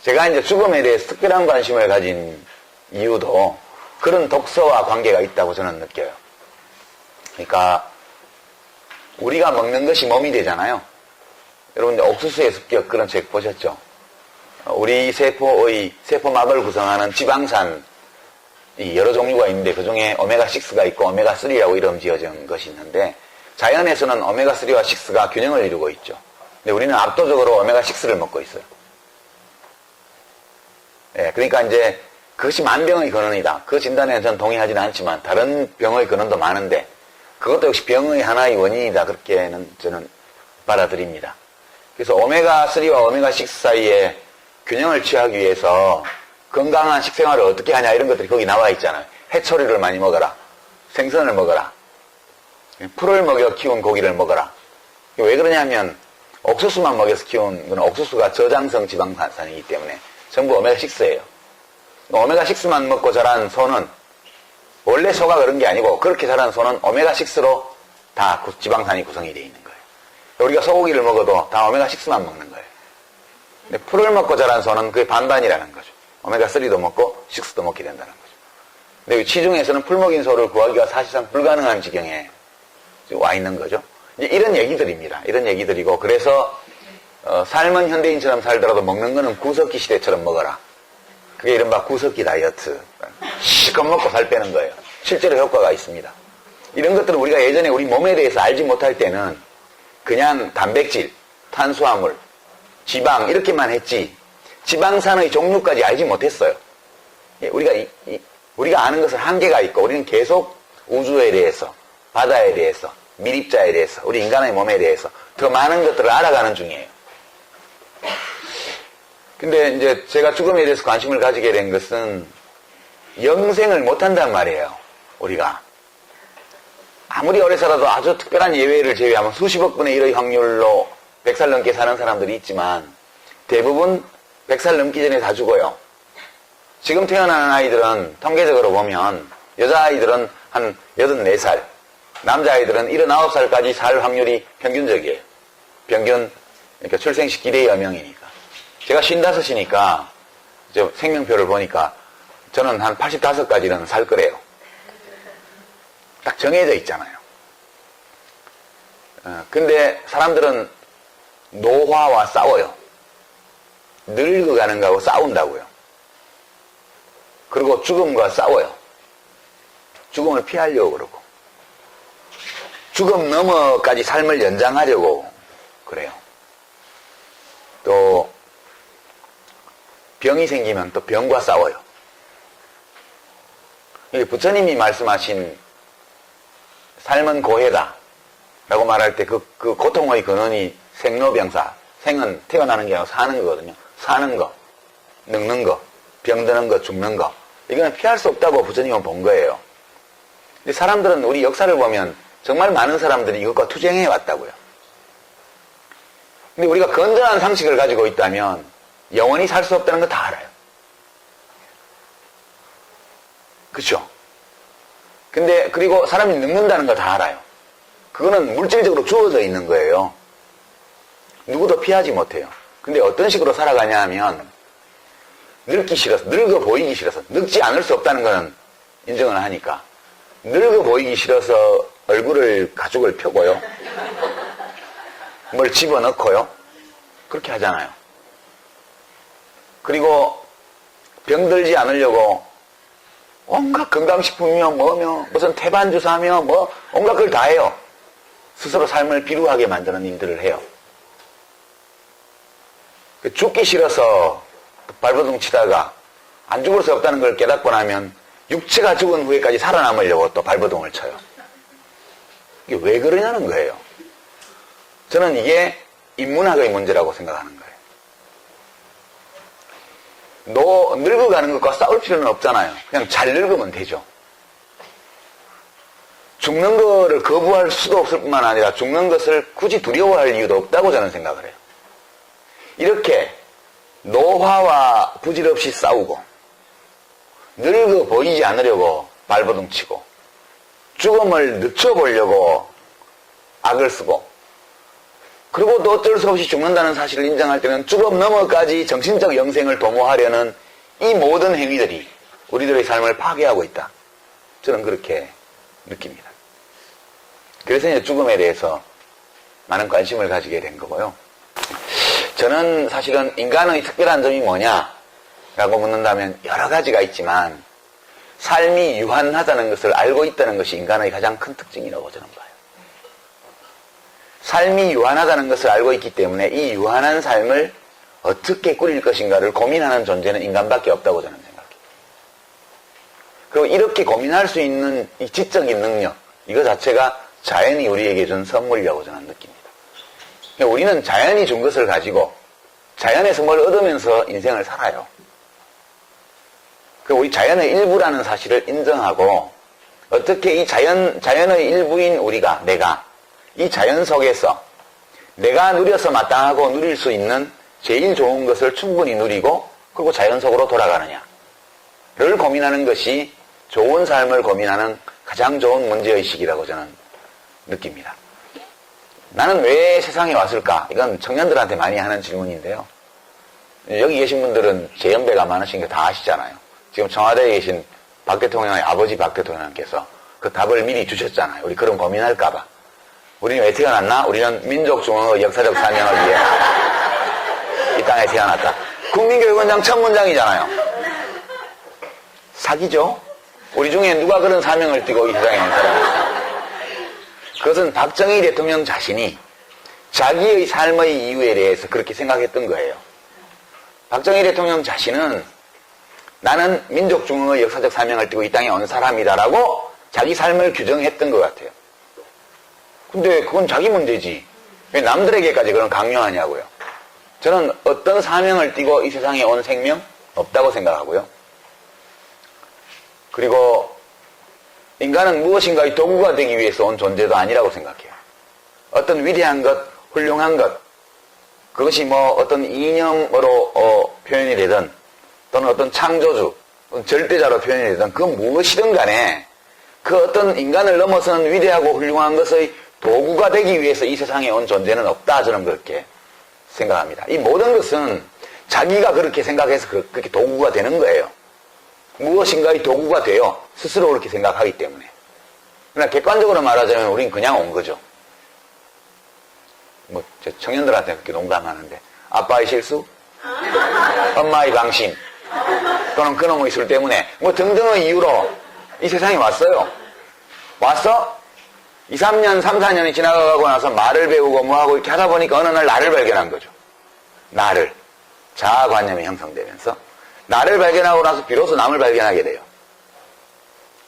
제가 이제 죽음에 대해서 특별한 관심을 가진 이유도 그런 독서와 관계가 있다고 저는 느껴요. 그러니까 우리가 먹는 것이 몸이 되잖아요. 여러분들 옥수수의 습격 그런 책 보셨죠? 우리 세포막을 구성하는 지방산이 여러 종류가 있는데 그 중에 오메가6가 있고 오메가3라고 이름 지어진 것이 있는데 자연에서는 오메가3와 6가 균형을 이루고 있죠. 근데 우리는 압도적으로 오메가6를 먹고 있어요. 그러니까 이제 그것이 만병의 근원이다. 그 진단에는 저는 동의하지는 않지만 다른 병의 근원도 많은데 그것도 역시 병의 하나의 원인이다. 그렇게는 저는 받아들입니다. 그래서 오메가3와 오메가6 사이에 균형을 취하기 위해서 건강한 식생활을 어떻게 하냐 이런 것들이 거기 나와 있잖아요. 해초류를 많이 먹어라. 생선을 먹어라. 풀을 먹여 키운 고기를 먹어라. 왜 그러냐면 옥수수만 먹여서 키운 건 옥수수가 저장성 지방산이기 때문에 전부 오메가6예요. 오메가6만 먹고 자란 소는 원래 소가 그런 게 아니고 그렇게 자란 소는 오메가6로 다 지방산이 구성이 되어 있는 거예요. 우리가 소고기를 먹어도 다 오메가6만 먹는 거예요. 근데 풀을 먹고 자란 소는 그게 반반이라는 거죠. 오메가3도 먹고 6도 먹게 된다는 거죠. 근데 시중에서는 풀 먹인 소를 구하기가 사실상 불가능한 지경에 와 있는 거죠. 이제 이런 얘기들입니다. 이런 얘기들이고 그래서 삶은 현대인처럼 살더라도 먹는 거는 구석기 시대처럼 먹어라. 그게 이른바 구석기 다이어트. 실컷 먹고 살 빼는 거예요. 실제로 효과가 있습니다. 이런 것들은 우리가 예전에 우리 몸에 대해서 알지 못할 때는 그냥 단백질, 탄수화물, 지방 이렇게만 했지 지방산의 종류까지 알지 못했어요. 우리가 아는 것은 한계가 있고 우리는 계속 우주에 대해서, 바다에 대해서, 밀입자에 대해서, 우리 인간의 몸에 대해서 더 많은 것들을 알아가는 중이에요. 근데 이제 제가 죽음에 대해서 관심을 가지게 된 것은 영생을 못한단 말이에요, 우리가. 아무리 오래 살아도 아주 특별한 예외를 제외하면 수십억 분의 1의 확률로 100살 넘게 사는 사람들이 있지만 대부분 100살 넘기 전에 다 죽어요. 지금 태어나는 아이들은 통계적으로 보면 여자아이들은 한 84살, 남자아이들은 79살까지 살 확률이 평균적이에요. 평균, 그러니까 출생시 기대의 여명이니까. 제가 55이니까 생명표를 보니까 저는 한 85까지는 살 거래요. 딱 정해져 있잖아요. 근데 사람들은 노화와 싸워요. 늙어가는 거하고 싸운다고요. 그리고 죽음과 싸워요. 죽음을 피하려고 그러고. 죽음 넘어까지 삶을 연장하려고 그래요. 또 병이 생기면 또 병과 싸워요. 부처님이 말씀하신 삶은 고해다 라고 말할 때 그 고통의 근원이 생로병사, 생은 태어나는 게 아니라 사는 거거든요. 사는 거, 늙는 거, 병드는 거, 죽는 거, 이거는 피할 수 없다고 부처님은 본 거예요. 근데 사람들은 우리 역사를 보면 정말 많은 사람들이 이것과 투쟁해 왔다고요. 근데 우리가 건전한 상식을 가지고 있다면 영원히 살 수 없다는 거 다 알아요. 그렇죠? 근데 그리고 사람이 늙는다는 거 다 알아요. 그거는 물질적으로 주어져 있는 거예요. 누구도 피하지 못해요. 근데 어떤 식으로 살아가냐 하면 늙기 싫어서, 늙어 보이기 싫어서, 늙지 않을 수 없다는 거는 인정을 하니까 늙어 보이기 싫어서 얼굴을 가죽을 펴고요. 뭘 집어넣고요. 그렇게 하잖아요. 그리고 병들지 않으려고 온갖 건강식품이며 뭐며 무슨 태반주사며 뭐 온갖 걸 다 해요. 스스로 삶을 비루하게 만드는 일들을 해요. 죽기 싫어서 발버둥 치다가 안 죽을 수 없다는 걸 깨닫고 나면 육체가 죽은 후에까지 살아남으려고 또 발버둥을 쳐요. 이게 왜 그러냐는 거예요. 저는 이게 인문학의 문제라고 생각하는 거예요. 늙어가는 것과 싸울 필요는 없잖아요. 그냥 잘 늙으면 되죠. 죽는 거를 거부할 수도 없을 뿐만 아니라 죽는 것을 굳이 두려워할 이유도 없다고 저는 생각을 해요. 이렇게 노화와 부질없이 싸우고 늙어 보이지 않으려고 발버둥 치고 죽음을 늦춰보려고 악을 쓰고 그리고 또 어쩔 수 없이 죽는다는 사실을 인정할 때는 죽음 너머까지 정신적 영생을 도모하려는 이 모든 행위들이 우리들의 삶을 파괴하고 있다. 저는 그렇게 느낍니다. 그래서 이제 죽음에 대해서 많은 관심을 가지게 된 거고요. 저는 사실은 인간의 특별한 점이 뭐냐라고 묻는다면 여러 가지가 있지만 삶이 유한하다는 것을 알고 있다는 것이 인간의 가장 큰 특징이라고 저는 봐요. 삶이 유한하다는 것을 알고 있기 때문에 이 유한한 삶을 어떻게 꾸릴 것인가를 고민하는 존재는 인간밖에 없다고 저는 생각해요. 그리고 이렇게 고민할 수 있는 이 지적인 능력, 이거 자체가 자연이 우리에게 준 선물이라고 저는 느낍니다. 그러니까 우리는 자연이 준 것을 가지고 자연에서 뭘 얻으면서 인생을 살아요. 우리 자연의 일부라는 사실을 인정하고 어떻게 이 자연의 일부인 우리가, 내가 이 자연 속에서 내가 누려서 마땅하고 누릴 수 있는 제일 좋은 것을 충분히 누리고 그리고 자연 속으로 돌아가느냐를 고민하는 것이 좋은 삶을 고민하는 가장 좋은 문제의식이라고 저는 느낍니다. 나는 왜 세상에 왔을까? 이건 청년들한테 많이 하는 질문인데요. 여기 계신 분들은 제 연배가 많으신 게 다 아시잖아요. 지금 청와대에 계신 박 대통령의 아버지 박 대통령께서 그 답을 미리 주셨잖아요. 우리 그런 고민할까봐. 우리는 왜 태어났나? 우리는 민족중흥의 역사적 사명을 위해 이 땅에 태어났다. 국민교육원장 첫 문장이잖아요. 사기죠? 우리 중에 누가 그런 사명을 띠고 이 세상에 있는 사람입니까? 그것은 박정희 대통령 자신이 자기의 삶의 이유에 대해서 그렇게 생각했던 거예요. 박정희 대통령 자신은 나는 민족중흥의 역사적 사명을 띠고 이 땅에 온 사람이다라고 자기 삶을 규정했던 것 같아요. 근데 그건 자기 문제지. 왜 남들에게까지 그런 강요하냐고요. 저는 어떤 사명을 띠고 이 세상에 온 생명? 없다고 생각하고요. 그리고 인간은 무엇인가의 도구가 되기 위해서 온 존재도 아니라고 생각해요. 어떤 위대한 것, 훌륭한 것, 그것이 뭐 어떤 이념으로 표현이 되든 또는 어떤 창조주, 절대자로 표현이 되든 그 무엇이든 간에 그 어떤 인간을 넘어서는 위대하고 훌륭한 것의 도구가 되기 위해서 이 세상에 온 존재는 없다. 저는 그렇게 생각합니다. 이 모든 것은 자기가 그렇게 생각해서 그렇게 도구가 되는 거예요. 무엇인가의 도구가 돼요. 스스로 그렇게 생각하기 때문에. 그러나 객관적으로 말하자면 우린 그냥 온 거죠. 뭐 청년들한테 그렇게 농담하는데 아빠의 실수? 엄마의 방심? 또는 그놈의 술 때문에 뭐 등등의 이유로 이 세상에 왔어요. 왔어? 2, 3년, 3, 4년이 지나가고 나서 말을 배우고 뭐하고 이렇게 하다 보니까 어느 날 나를 발견한 거죠. 나를. 자아관념이 형성되면서 나를 발견하고 나서 비로소 남을 발견하게 돼요.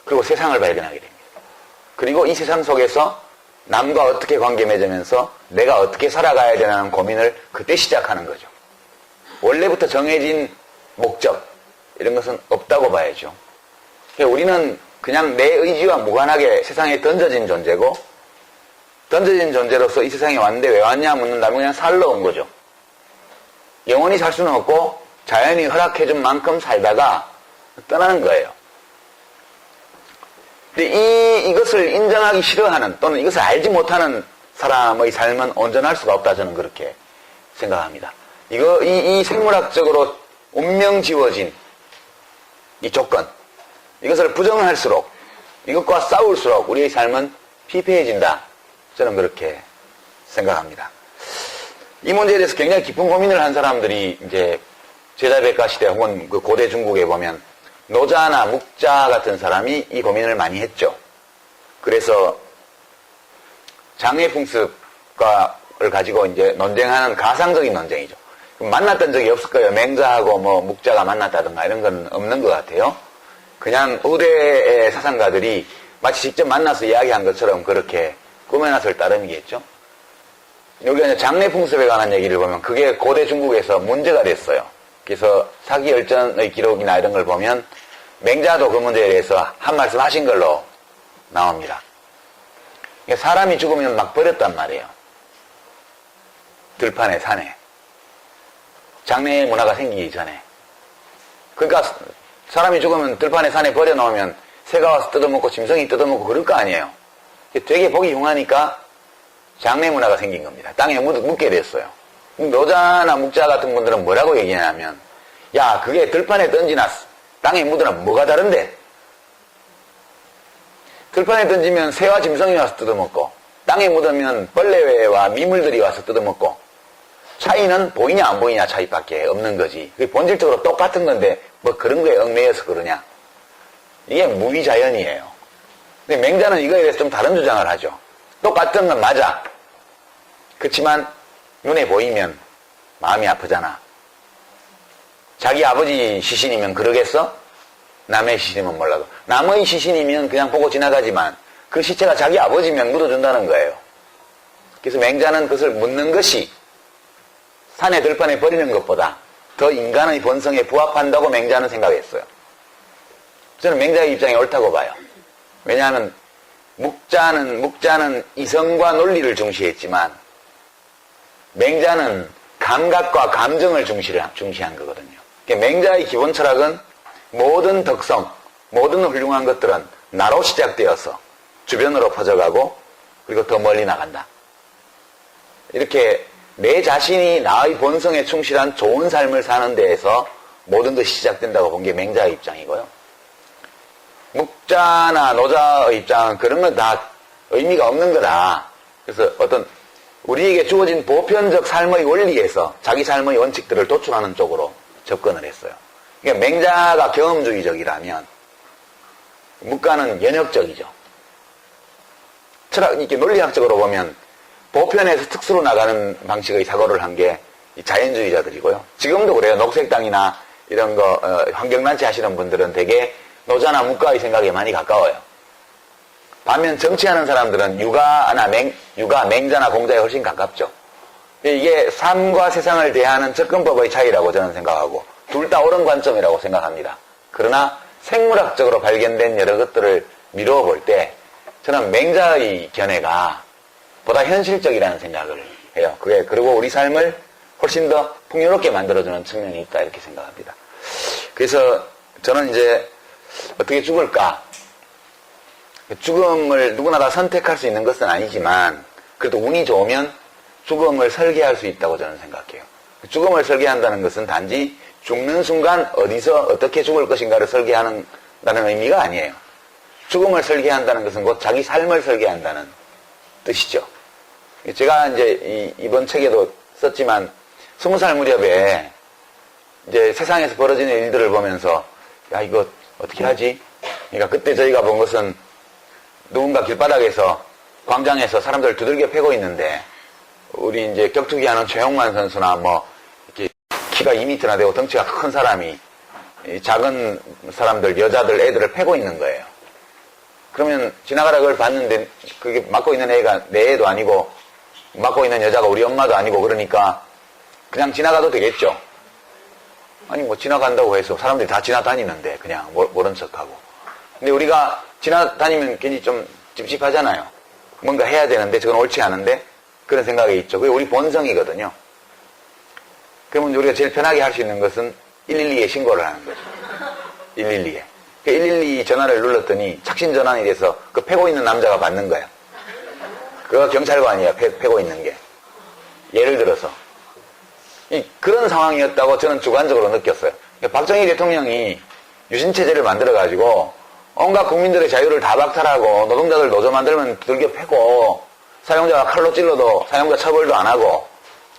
그리고 세상을 발견하게 됩니다. 그리고 이 세상 속에서 남과 어떻게 관계 맺으면서 내가 어떻게 살아가야 되냐는 고민을 그때 시작하는 거죠. 원래부터 정해진 목적 이런 것은 없다고 봐야죠. 그러니까 우리는 그냥 내 의지와 무관하게 세상에 던져진 존재고 던져진 존재로서 이 세상에 왔는데 왜 왔냐 묻는다면 그냥 살러 온 거죠. 영원히 살 수는 없고 자연이 허락해준 만큼 살다가 떠나는 거예요. 근데 이것을 인정하기 싫어하는 또는 이것을 알지 못하는 사람의 삶은 온전할 수가 없다. 저는 그렇게 생각합니다. 이 생물학적으로 운명 지워진 이 조건, 이것을 부정할수록, 이것과 싸울수록 우리의 삶은 피폐해진다. 저는 그렇게 생각합니다. 이 문제에 대해서 굉장히 깊은 고민을 한 사람들이 이제 제자백가 시대 혹은 그 고대 중국에 보면 노자나 묵자 같은 사람이 이 고민을 많이 했죠. 그래서 장애풍습을 가지고 이제 논쟁하는 가상적인 논쟁이죠. 만났던 적이 없을 거예요. 맹자하고 뭐 묵자가 만났다든가 이런 건 없는 것 같아요. 그냥 후대의 사상가들이 마치 직접 만나서 이야기한 것처럼 그렇게 꾸며놨을 따름이겠죠. 여기 장례풍습에 관한 얘기를 보면 그게 고대 중국에서 문제가 됐어요. 그래서 사기열전의 기록이나 이런 걸 보면 맹자도 그 문제에 대해서 한 말씀 하신 걸로 나옵니다. 사람이 죽으면 막 버렸단 말이에요. 들판에 산에. 장례 문화가 생기기 전에. 그러니까 사람이 죽으면 들판에 산에 버려놓으면 새가 와서 뜯어먹고 짐승이 뜯어먹고 그럴 거 아니에요. 되게 보기 흉하니까 장례 문화가 생긴 겁니다. 땅에 묻게 됐어요. 노자나 묵자 같은 분들은 뭐라고 얘기하냐면 야 그게 들판에 던지나 땅에 묻으나 뭐가 다른데? 들판에 던지면 새와 짐승이 와서 뜯어먹고 땅에 묻으면 벌레와 미물들이 와서 뜯어먹고 차이는 보이냐 안 보이냐 차이밖에 없는 거지. 그게 본질적으로 똑같은 건데 뭐 그런 거에 얽매여서 그러냐. 이게 무위자연이에요. 근데 맹자는 이거에 대해서 좀 다른 주장을 하죠. 똑같은 건 맞아. 그렇지만 눈에 보이면 마음이 아프잖아. 자기 아버지 시신이면 그러겠어? 남의 시신이면 몰라도. 남의 시신이면 그냥 보고 지나가지만 그 시체가 자기 아버지면 묻어준다는 거예요. 그래서 맹자는 그것을 묻는 것이 산에 들판에 버리는 것보다 더 인간의 본성에 부합한다고 맹자는 생각했어요. 저는 맹자의 입장이 옳다고 봐요. 왜냐하면 묵자는 이성과 논리를 중시했지만 맹자는 감각과 감정을 중시한 거거든요. 그러니까 맹자의 기본 철학은 모든 덕성, 모든 훌륭한 것들은 나로 시작되어서 주변으로 퍼져가고 그리고 더 멀리 나간다. 이렇게 내 자신이 나의 본성에 충실한 좋은 삶을 사는 데에서 모든 것이 시작된다고 본 게 맹자의 입장이고요. 묵자나 노자의 입장은 그런 건 다 의미가 없는 거다. 그래서 어떤 우리에게 주어진 보편적 삶의 원리에서 자기 삶의 원칙들을 도출하는 쪽으로 접근을 했어요. 그러니까 맹자가 경험주의적이라면 묵가는 연역적이죠. 이렇게 논리학적으로 보면 보편에서 특수로 나가는 방식의 사고를 한 게 자연주의자들이고요. 지금도 그래요. 녹색당이나 이런 거 환경단체 하시는 분들은 되게 노자나 묵가의 생각에 많이 가까워요. 반면 정치하는 사람들은 육아, 맹자나 공자에 훨씬 가깝죠. 이게 삶과 세상을 대하는 접근법의 차이라고 저는 생각하고 둘 다 옳은 관점이라고 생각합니다. 그러나 생물학적으로 발견된 여러 것들을 미루어 볼 때 저는 맹자의 견해가 보다 현실적이라는 생각을 해요. 그리고 우리 삶을 훨씬 더 풍요롭게 만들어주는 측면이 있다 이렇게 생각합니다. 그래서 저는 이제 어떻게 죽을까? 죽음을 누구나 다 선택할 수 있는 것은 아니지만 그래도 운이 좋으면 죽음을 설계할 수 있다고 저는 생각해요. 죽음을 설계한다는 것은 단지 죽는 순간 어디서 어떻게 죽을 것인가를 설계한다는 의미가 아니에요. 죽음을 설계한다는 것은 곧 자기 삶을 설계한다는 뜻이죠. 제가 이제 이번 책에도 썼지만 20살 무렵에 이제 세상에서 벌어지는 일들을 보면서 야 이거 어떻게 하지? 그러니까 그때 저희가 본 것은 누군가 길바닥에서 광장에서 사람들을 두들겨 패고 있는데 우리 이제 격투기 하는 최용만 선수나 뭐 이렇게 키가 2m나 되고 덩치가 큰 사람이 작은 사람들, 여자들, 애들을 패고 있는 거예요. 그러면 지나가다 그걸 봤는데 그게 맞고 있는 애가 내 애도 아니고 맞고 있는 여자가 우리 엄마도 아니고 그러니까 그냥 지나가도 되겠죠. 아니 뭐 지나간다고 해서 사람들이 다 지나다니는데 그냥 모른 척하고. 근데 우리가 지나다니면 괜히 좀 찝찝하잖아요. 뭔가 해야 되는데 저건 옳지 않은데 그런 생각이 있죠. 그게 우리 본성이거든요. 그러면 우리가 제일 편하게 할 수 있는 것은 112에 신고를 하는 거죠. 112에. 112 전화를 눌렀더니 착신 전환이 돼서 그 패고 있는 남자가 받는 거야. 그거 경찰관이야. 패고 있는 게. 예를 들어서. 그런 상황이었다고 저는 주관적으로 느꼈어요. 박정희 대통령이 유신체제를 만들어가지고 온갖 국민들의 자유를 다 박탈하고 노동자들 노조 만들면 두들겨 패고 사용자가 칼로 찔러도 사용자 처벌도 안 하고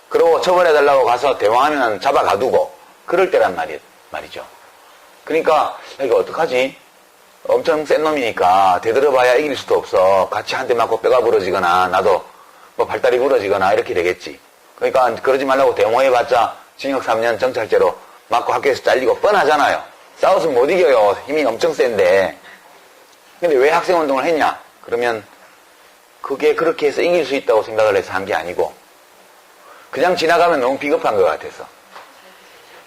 그러고 처벌해달라고 가서 대왕하면 잡아 가두고 그럴 때란 말이죠. 그러니까 이거 어떡하지? 엄청 센 놈이니까 되들어봐야 이길 수도 없어. 같이 한 대 맞고 뼈가 부러지거나 나도 뭐 발다리 부러지거나 이렇게 되겠지. 그러니까 그러지 말라고 데모해봤자 징역 3년 정찰제로 맞고 학교에서 잘리고 뻔하잖아요. 싸워서 못 이겨요. 힘이 엄청 센데. 근데 왜 학생운동을 했냐? 그러면 그게 그렇게 해서 이길 수 있다고 생각을 해서 한 게 아니고 그냥 지나가면 너무 비겁한 것 같아서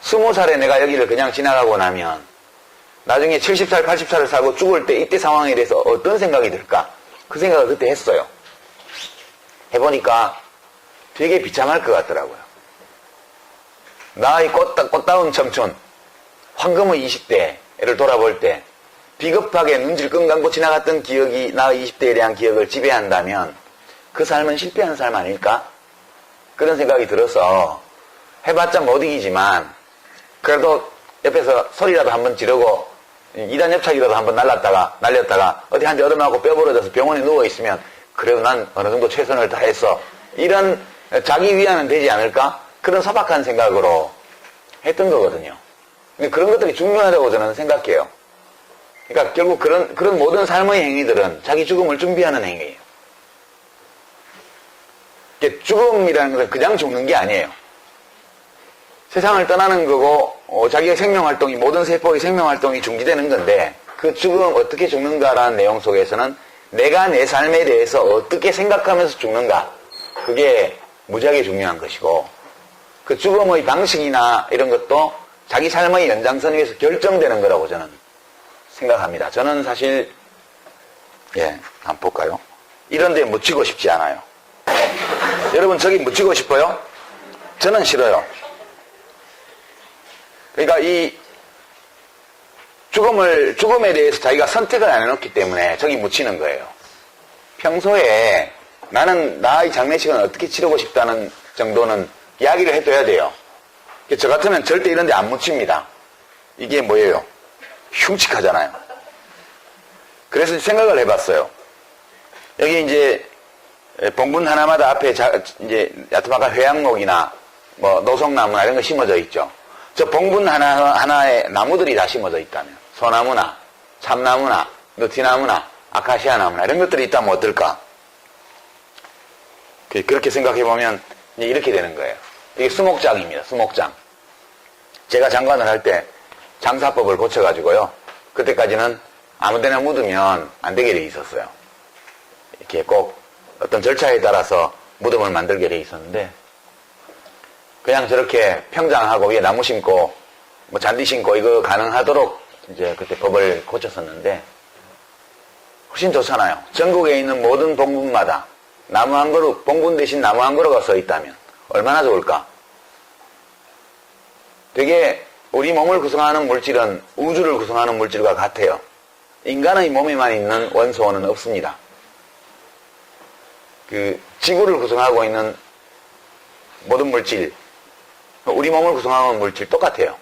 20살에 내가 여기를 그냥 지나가고 나면 나중에 70살, 80살을 살고 죽을 때 이때 상황에 대해서 어떤 생각이 들까? 그 생각을 그때 했어요. 해보니까 되게 비참할 것 같더라고요. 나의 꽃다운 청춘, 황금의 20대를 돌아볼 때 비겁하게 눈질 끈 감고 지나갔던 기억이 나의 20대에 대한 기억을 지배한다면 그 삶은 실패한 삶 아닐까? 그런 생각이 들어서 해봤자 못 이기지만 그래도 옆에서 소리라도 한번 지르고 2단 협착이라도 한번 날렸다가 어디 한 대 얻어맞고 뼈 부러져서 병원에 누워있으면 그래도 난 어느 정도 최선을 다했어. 이런 자기 위안은 되지 않을까? 그런 소박한 생각으로 했던 거거든요. 근데 그런 것들이 중요하다고 저는 생각해요. 그러니까 결국 그런 모든 삶의 행위들은 자기 죽음을 준비하는 행위예요. 죽음이라는 것은 그냥 죽는 게 아니에요. 세상을 떠나는 거고 자기의 생명활동이 모든 세포의 생명활동이 중지되는 건데 그 죽음 어떻게 죽는가라는 내용 속에서는 내가 내 삶에 대해서 어떻게 생각하면서 죽는가 그게 무지하게 중요한 것이고 그 죽음의 방식이나 이런 것도 자기 삶의 연장선 위에서 결정되는 거라고 저는 생각합니다. 저는 사실 한번 볼까요? 이런 데 묻히고 싶지 않아요. 여러분 저기 묻히고 싶어요? 저는 싫어요. 그러니까 이 죽음에 대해서 자기가 선택을 안 해놓기 때문에 저기 묻히는 거예요. 평소에 나는 나의 장례식은 어떻게 치르고 싶다는 정도는 이야기를 해둬야 돼요. 저 같으면 절대 이런 데 안 묻힙니다. 이게 뭐예요? 흉측하잖아요. 그래서 생각을 해봤어요. 여기 이제 봉분 하나마다 앞에 이제 야트막한 회양목이나 뭐 노송나무나 이런 거 심어져 있죠. 저 봉분 하나에 나무들이 다 심어져 있다면 소나무나 참나무나 느티나무나 아카시아 나무나 이런 것들이 있다면 어떨까? 그렇게 생각해보면 이렇게 되는 거예요. 이게 수목장입니다. 수목장. 제가 장관을 할 때 장사법을 고쳐가지고요. 그때까지는 아무데나 묻으면 안 되게 돼 있었어요. 이렇게 꼭 어떤 절차에 따라서 무덤을 만들게 돼 있었는데, 그냥 저렇게 평장하고 위에 나무 심고 뭐 잔디 심고 이거 가능하도록 이제 그때 법을 고쳤었는데, 훨씬 좋잖아요. 전국에 있는 모든 봉분마다 나무 한 그루, 봉분 대신 나무 한 그루가 서 있다면 얼마나 좋을까? 되게 우리 몸을 구성하는 물질은 우주를 구성하는 물질과 같아요. 인간의 몸에만 있는 원소는 없습니다. 그 지구를 구성하고 있는 모든 물질, 우리 몸을 구성하는 물질 똑같아요.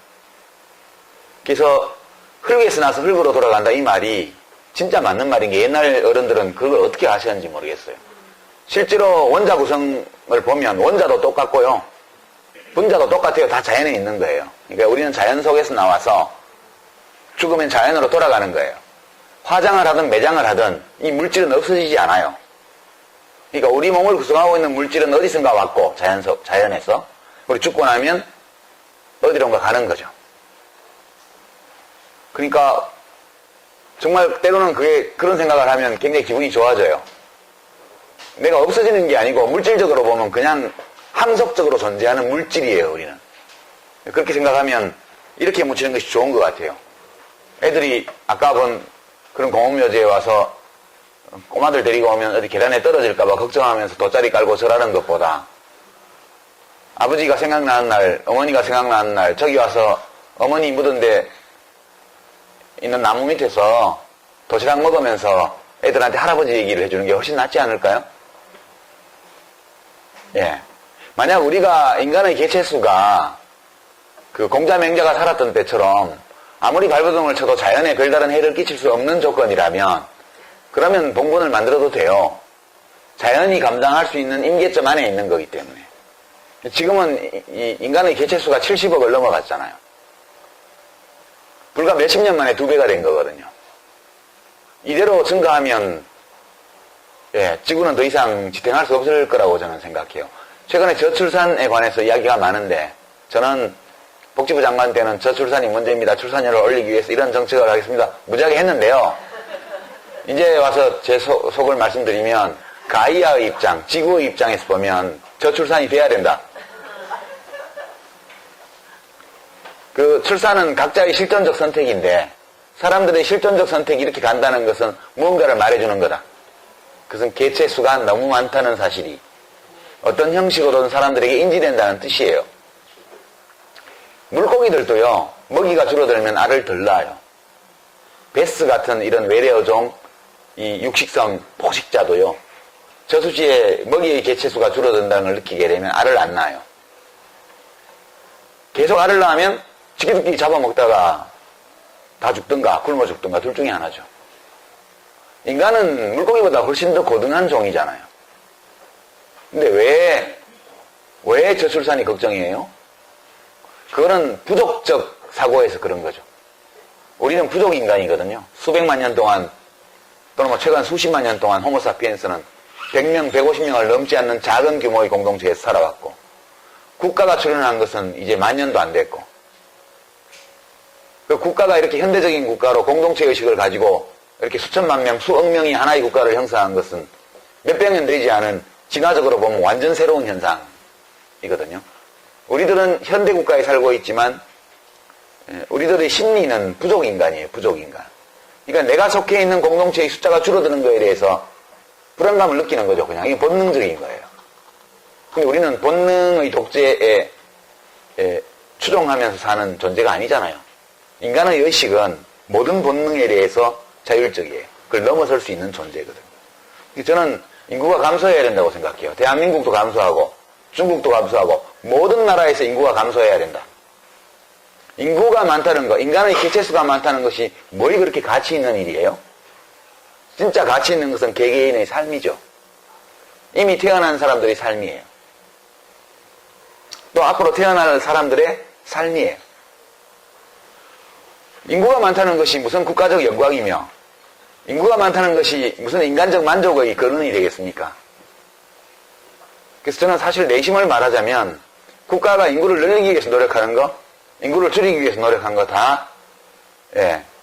그래서 흙에서 나서 흙으로 돌아간다 이 말이 진짜 맞는 말인 게, 옛날 어른들은 그걸 어떻게 아셨는지 모르겠어요. 실제로 원자 구성을 보면 원자도 똑같고요, 분자도 똑같아요. 다 자연에 있는 거예요. 그러니까 우리는 자연 속에서 나와서 죽으면 자연으로 돌아가는 거예요. 화장을 하든 매장을 하든 이 물질은 없어지지 않아요. 그러니까 우리 몸을 구성하고 있는 물질은 어디선가 왔고, 자연에서. 우리 죽고 나면 어디론가 가는 거죠. 그러니까 정말 때로는 그런 생각을 하면 굉장히 기분이 좋아져요. 내가 없어지는 게 아니고 물질적으로 보면 그냥 함석적으로 존재하는 물질이에요, 우리는. 그렇게 생각하면 이렇게 묻히는 것이 좋은 것 같아요. 애들이 아까 본 그런 공업묘지에 와서 꼬마들 데리고 오면 어디 계단에 떨어질까봐 걱정하면서 돗자리 깔고 절하는 것보다, 아버지가 생각나는 날, 어머니가 생각나는 날, 저기 와서 어머니 묻은 데 있는 나무 밑에서 도시락 먹으면서 애들한테 할아버지 얘기를 해주는 게 훨씬 낫지 않을까요? 예. 만약 우리가 인간의 개체수가 그 공자맹자가 살았던 때처럼 아무리 발버둥을 쳐도 자연에 별다른 해를 끼칠 수 없는 조건이라면, 그러면 봉분을 만들어도 돼요. 자연이 감당할 수 있는 임계점 안에 있는 거기 때문에. 지금은 이 인간의 개체수가 70억을 넘어갔잖아요. 불과 몇십 년 만에 2배가 된 거거든요. 이대로 증가하면 지구는 더 이상 지탱할 수 없을 거라고 저는 생각해요. 최근에 저출산에 관해서 이야기가 많은데, 저는 복지부 장관 때는 저출산이 문제입니다, 출산율을 올리기 위해서 이런 정책을 하겠습니다, 무지하게 했는데요. 이제 와서 제 속을 말씀드리면, 가이아의 입장, 지구의 입장에서 보면 저출산이 돼야 된다. 그 출산은 각자의 실존적 선택인데, 사람들의 실존적 선택이 이렇게 간다는 것은 무언가를 말해주는 거다. 그것은 개체 수가 너무 많다는 사실이 어떤 형식으로든 사람들에게 인지된다는 뜻이에요. 물고기들도요, 먹이가 줄어들면 알을 덜 낳아요. 베스 같은 이런 외래어종, 이 육식성 포식자도요, 저수지에 먹이의 개체수가 줄어든다는 걸 느끼게 되면 알을 안 낳아요. 계속 알을 낳으면 지들끼리 잡아먹다가 다 죽든가 굶어 죽든가 둘 중에 하나죠. 인간은 물고기보다 훨씬 더 고등한 종이잖아요. 근데 왜 저출산이 걱정이에요? 그거는 부족적 사고에서 그런 거죠. 우리는 부족 인간이거든요. 수백만 년 동안, 또는 뭐 최근 수십만 년 동안 호모사피엔스는 100명, 150명을 넘지 않는 작은 규모의 공동체에서 살아왔고, 국가가 출현한 것은 이제 만 년도 안 됐고, 그 국가가 이렇게 현대적인 국가로 공동체 의식을 가지고 이렇게 수천만 명, 수억 명이 하나의 국가를 형성한 것은 몇백 년 되지 않은, 진화적으로 보면 완전 새로운 현상이거든요. 우리들은 현대 국가에 살고 있지만 우리들의 심리는 부족 인간이에요. 부족 인간. 그러니까 내가 속해 있는 공동체의 숫자가 줄어드는 거에 대해서 불안감을 느끼는 거죠. 그냥 이게 본능적인 거예요. 근데 우리는 본능의 독재에 추종하면서 사는 존재가 아니잖아요. 인간의 의식은 모든 본능에 대해서 자율적이에요. 그걸 넘어설 수 있는 존재거든요. 저는 인구가 감소해야 된다고 생각해요. 대한민국도 감소하고 중국도 감소하고 모든 나라에서 인구가 감소해야 된다. 인구가 많다는 거, 인간의 개체수가 많다는 것이 뭘 그렇게 가치 있는 일이에요? 진짜 가치 있는 것은 개개인의 삶이죠. 이미 태어난 사람들의 삶이에요. 또 앞으로 태어날 사람들의 삶이에요. 인구가 많다는 것이 무슨 국가적 영광이며, 인구가 많다는 것이 무슨 인간적 만족의 근원이 되겠습니까? 그래서 저는 사실 내심을 말하자면, 국가가 인구를 늘리기 위해서 노력하는 거, 인구를 줄이기 위해서 노력한 거 다,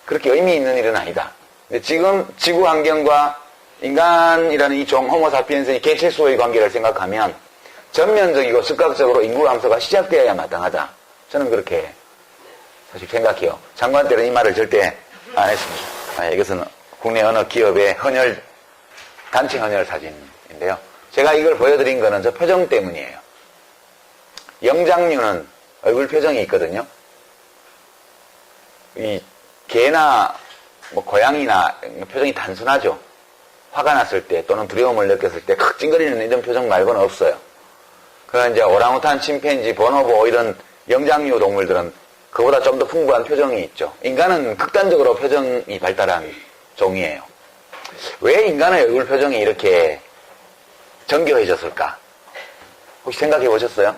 그렇게 의미 있는 일은 아니다. 근데 지금 지구 환경과 인간이라는 이 종 호모사피엔스의 개체수의 관계를 생각하면 전면적이고 즉각적으로 인구 감소가 시작되어야 마땅하다. 저는 그렇게 사실 생각해요. 장관 때는 이 말을 절대 안 했습니다. 이것은 국내 어느 기업의 단체 헌혈 사진인데요. 제가 이걸 보여드린 거는 저 표정 때문이에요. 영장류는 얼굴 표정이 있거든요. 이 개나 뭐 고양이나 표정이 단순하죠. 화가 났을 때 또는 두려움을 느꼈을 때 칵 찡그리는 이런 표정 말고는 없어요. 그러나 이제 오랑우탄, 침팬지, 보노보 이런 영장류 동물들은 그보다 좀 더 풍부한 표정이 있죠. 인간은 극단적으로 표정이 발달한 종이에요. 왜 인간의 얼굴 표정이 이렇게 정교해졌을까? 혹시 생각해 보셨어요?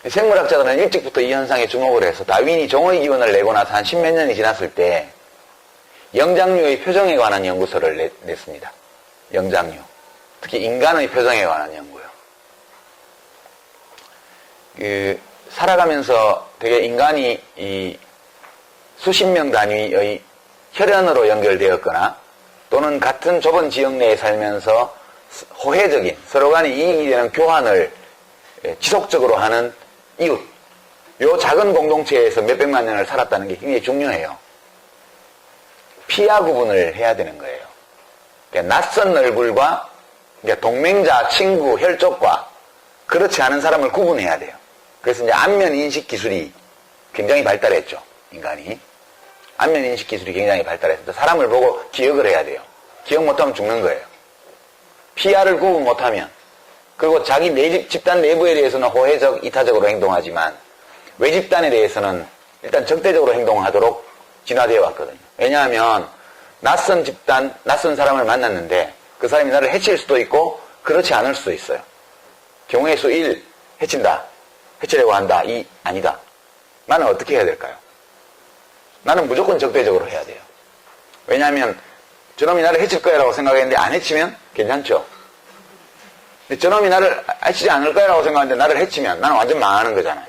생물학자들은 일찍부터 이 현상에 주목을 해서 다윈이 종의 기원을 내고 나서 한 십몇 년이 지났을 때 영장류의 표정에 관한 연구서를 냈습니다. 영장류. 특히 인간의 표정에 관한 연구요. 살아가면서 되게 인간이 이 수십 명 단위의 혈연으로 연결되었거나 또는 같은 좁은 지역 내에 살면서 호혜적인 서로 간에 이익이 되는 교환을 지속적으로 하는 이웃, 요 작은 공동체에서 몇백만 년을 살았다는 게 굉장히 중요해요. 피하 구분을 해야 되는 거예요. 그러니까 낯선 얼굴과 그러니까 동맹자, 친구, 혈족과 그렇지 않은 사람을 구분해야 돼요. 그래서 이제 안면 인식 기술이 굉장히 발달했죠. 인간이. 안면 인식 기술이 굉장히 발달해서 사람을 보고 기억을 해야 돼요. 기억 못하면 죽는 거예요. 피하를 구분 못하면 그리고 자기 집단 내부에 대해서는 호혜적, 이타적으로 행동하지만 외집단에 대해서는 일단 적대적으로 행동하도록 진화되어 왔거든요. 왜냐하면 낯선 집단, 낯선 사람을 만났는데 그 사람이 나를 해칠 수도 있고 그렇지 않을 수도 있어요. 경우의 수 1, 해친다. 해치려고 한다. 2, 아니다. 나는 어떻게 해야 될까요? 나는 무조건 적대적으로 해야 돼요. 왜냐하면 저놈이 나를 해칠 거야 라고 생각했는데 안 해치면 괜찮죠. 근데 저놈이 나를 해치지 않을 거야 라고 생각했는데 나를 해치면 나는 완전 망하는 거잖아요.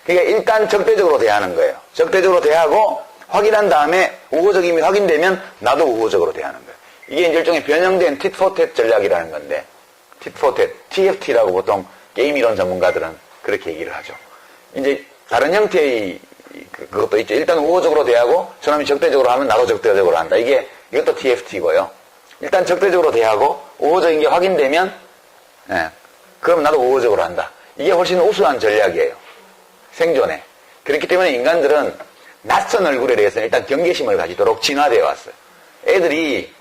그러니까 일단 적대적으로 대하는 거예요. 적대적으로 대하고 확인한 다음에 우호적임이 확인되면 나도 우호적으로 대하는 거예요. 이게 이제 일종의 변형된 tit for tat 전략이라는 건데 tit for tat, TFT라고 보통 게임 이론 전문가들은 그렇게 얘기를 하죠. 이제 다른 형태의 그것도 있죠. 일단 우호적으로 대하고 저놈이 적대적으로 하면 나도 적대적으로 한다. 이것도 TFT고요. 일단 적대적으로 대하고 우호적인 게 확인되면 그럼 나도 우호적으로 한다. 이게 훨씬 우수한 전략이에요. 생존에. 그렇기 때문에 인간들은 낯선 얼굴에 대해서는 일단 경계심을 가지도록 진화되어 왔어요. 애들이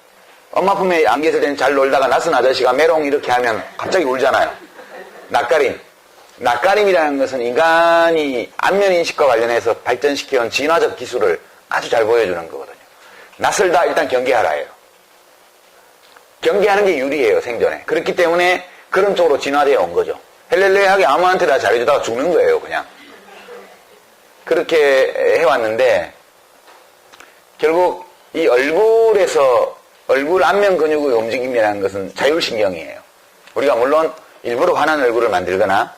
엄마 품에 안 계실 때는 잘 놀다가 낯선 아저씨가 메롱 이렇게 하면 갑자기 울잖아요. 낯가림. 낯가림이라는 것은 인간이 안면인식과 관련해서 발전시켜온 진화적 기술을 아주 잘 보여주는 거거든요. 낯설다 일단 경계하라예요. 경계하는 게 유리해요, 생존에. 그렇기 때문에 그런 쪽으로 진화되어 온 거죠. 헬렐레하게 아무한테 다 잘해주다가 죽는 거예요, 그냥. 그렇게 해왔는데 결국 이 얼굴 안면 근육의 움직임이라는 것은 자율신경이에요. 우리가 물론 일부러 환한 얼굴을 만들거나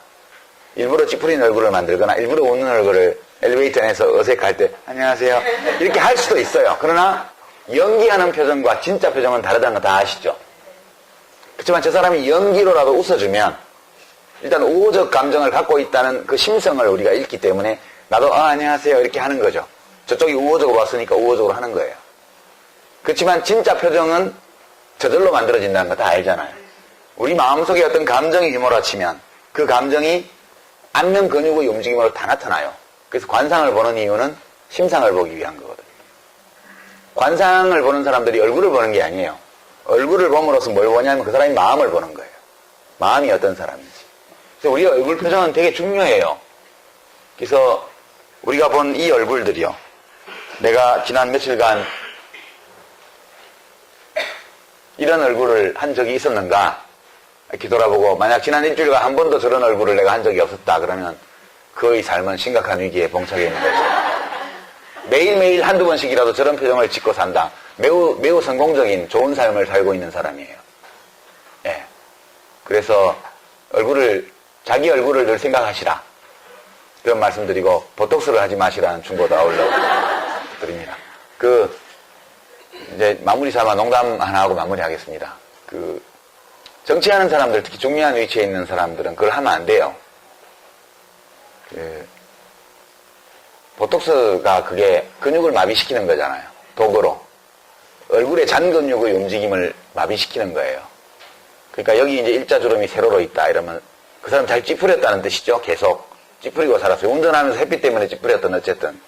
일부러 찌푸린 얼굴을 만들거나 일부러 웃는 얼굴을 엘리베이터 안에서 어색할 때 안녕하세요 이렇게 할 수도 있어요. 그러나 연기하는 표정과 진짜 표정은 다르다는 거 다 아시죠? 그렇지만 저 사람이 연기로라도 웃어주면 일단 우호적 감정을 갖고 있다는 그 심성을 우리가 읽기 때문에 나도 안녕하세요 이렇게 하는 거죠. 저쪽이 우호적으로 왔으니까 우호적으로 하는 거예요. 그렇지만 진짜 표정은 저절로 만들어진다는 거 다 알잖아요. 우리 마음속에 어떤 감정이 휘몰아치면 그 감정이 안면 근육의 움직임으로 다 나타나요. 그래서 관상을 보는 이유는 심상을 보기 위한 거거든요. 관상을 보는 사람들이 얼굴을 보는 게 아니에요. 얼굴을 봄으로써 뭘 보냐면 그 사람이 마음을 보는 거예요. 마음이 어떤 사람인지. 그래서 우리 얼굴 표정은 되게 중요해요. 그래서 우리가 본 이 얼굴들이요. 내가 지난 며칠간 이런 얼굴을 한 적이 있었는가 이렇게 돌아보고 만약 지난 일주일간 한 번도 저런 얼굴을 내가 한 적이 없었다 그러면 그의 삶은 심각한 위기에 봉착해 있는 거죠. 매일매일 한두 번씩이라도 저런 표정을 짓고 산다. 매우 성공적인 좋은 삶을 살고 있는 사람이에요. 예. 그래서 자기 얼굴을 늘 생각하시라. 그런 말씀드리고 보톡스를 하지 마시라는 충고도 아울러 드립니다. 이제 마무리 삼아 농담 하나 하고 마무리하겠습니다. 정치하는 사람들, 특히 중요한 위치에 있는 사람들은 그걸 하면 안 돼요. 보톡스가 그게 근육을 마비시키는 거잖아요. 도구로. 얼굴의 잔 근육의 움직임을 마비시키는 거예요. 그러니까 여기 이제 일자주름이 세로로 있다 이러면 그 사람 잘 찌푸렸다는 뜻이죠. 계속 찌푸리고 살았어요. 운전하면서 햇빛 때문에 찌푸렸던 어쨌든.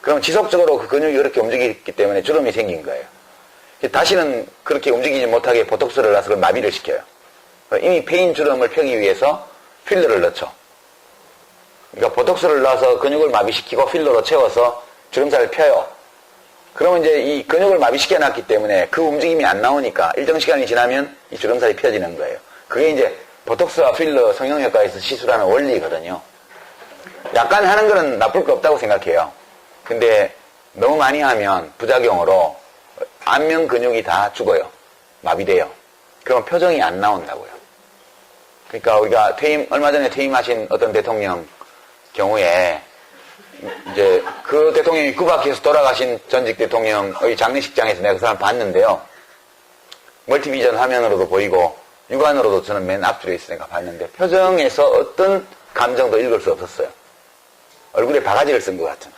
그럼 지속적으로 그 근육이 그렇게 움직이기 때문에 주름이 생긴 거예요. 다시는 그렇게 움직이지 못하게 보톡스를 놔서 그걸 마비를 시켜요. 이미 패인 주름을 펴기 위해서 필러를 넣죠. 그러니까 보톡스를 놔서 근육을 마비시키고 필러로 채워서 주름살을 펴요. 그러면 이제 이 근육을 마비시켜 놨기 때문에 그 움직임이 안 나오니까 일정 시간이 지나면 이 주름살이 펴지는 거예요. 그게 이제 보톡스와 필러 성형외과에서 시술하는 원리거든요. 약간 하는 거는 나쁠 거 없다고 생각해요. 근데 너무 많이 하면 부작용으로 안면 근육이 다 죽어요. 마비돼요. 그러면 표정이 안 나온다고요. 그러니까 우리가 얼마 전에 퇴임하신 어떤 대통령 경우에 이제 그 대통령이 구박해서 돌아가신 전직 대통령의 장례식장에서 내가 그 사람 봤는데요. 멀티비전 화면으로도 보이고 육안으로도 저는 맨 앞줄에 있으니까 봤는데 표정에서 어떤 감정도 읽을 수 없었어요. 얼굴에 바가지를 쓴 것 같은.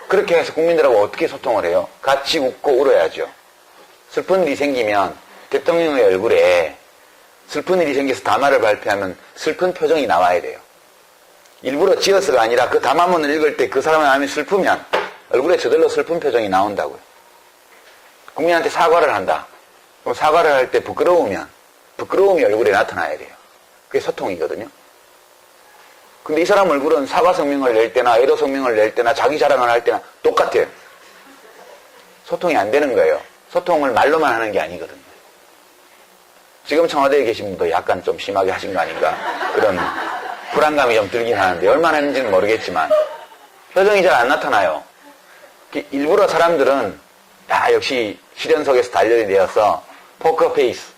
그렇게 해서 국민들하고 어떻게 소통을 해요? 같이 웃고 울어야죠. 슬픈 일이 생기면 대통령의 얼굴에 슬픈 일이 생겨서 담화를 발표하면 슬픈 표정이 나와야 돼요. 일부러 지어서가 아니라 그 담화문을 읽을 때 그 사람의 마음이 슬프면 얼굴에 저절로 슬픈 표정이 나온다고요. 국민한테 사과를 한다. 그럼 사과를 할 때 부끄러움이 얼굴에 나타나야 돼요. 그게 소통이거든요. 근데 이 사람 얼굴은 사과 성명을 낼 때나 애도 성명을 낼 때나 자기 자랑을 할 때나 똑같아요. 소통이 안 되는 거예요. 소통을 말로만 하는 게 아니거든요. 지금 청와대에 계신 분도 약간 좀 심하게 하신 거 아닌가 그런 불안감이 좀 들긴 하는데 얼마나 했는지는 모르겠지만 표정이 잘 안 나타나요. 일부러 사람들은 역시 실현 속에서 단련이 되어서 포커페이스,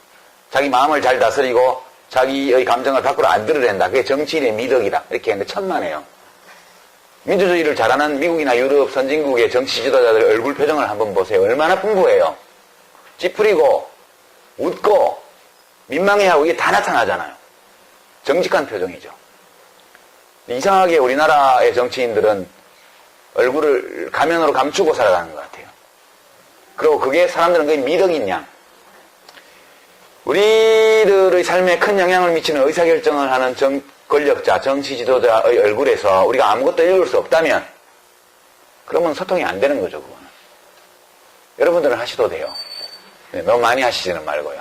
자기 마음을 잘 다스리고 자기의 감정을 밖으로 안 드러낸다. 그게 정치인의 미덕이다. 이렇게 했는데 천만에요. 민주주의를 잘하는 미국이나 유럽 선진국의 정치 지도자들 얼굴 표정을 한번 보세요. 얼마나 풍부해요. 찌푸리고 웃고 민망해하고 이게 다 나타나잖아요. 정직한 표정이죠. 이상하게 우리나라의 정치인들은 얼굴을 가면으로 감추고 살아가는 것 같아요. 그리고 그게 사람들은 그게 미덕인 양. 우리들의 삶에 큰 영향을 미치는 의사결정을 하는 권력자, 정치 지도자의 얼굴에서 우리가 아무것도 읽을 수 없다면 그러면 소통이 안 되는 거죠, 그거는. 여러분들은 하셔도 돼요. 너무 많이 하시지는 말고요.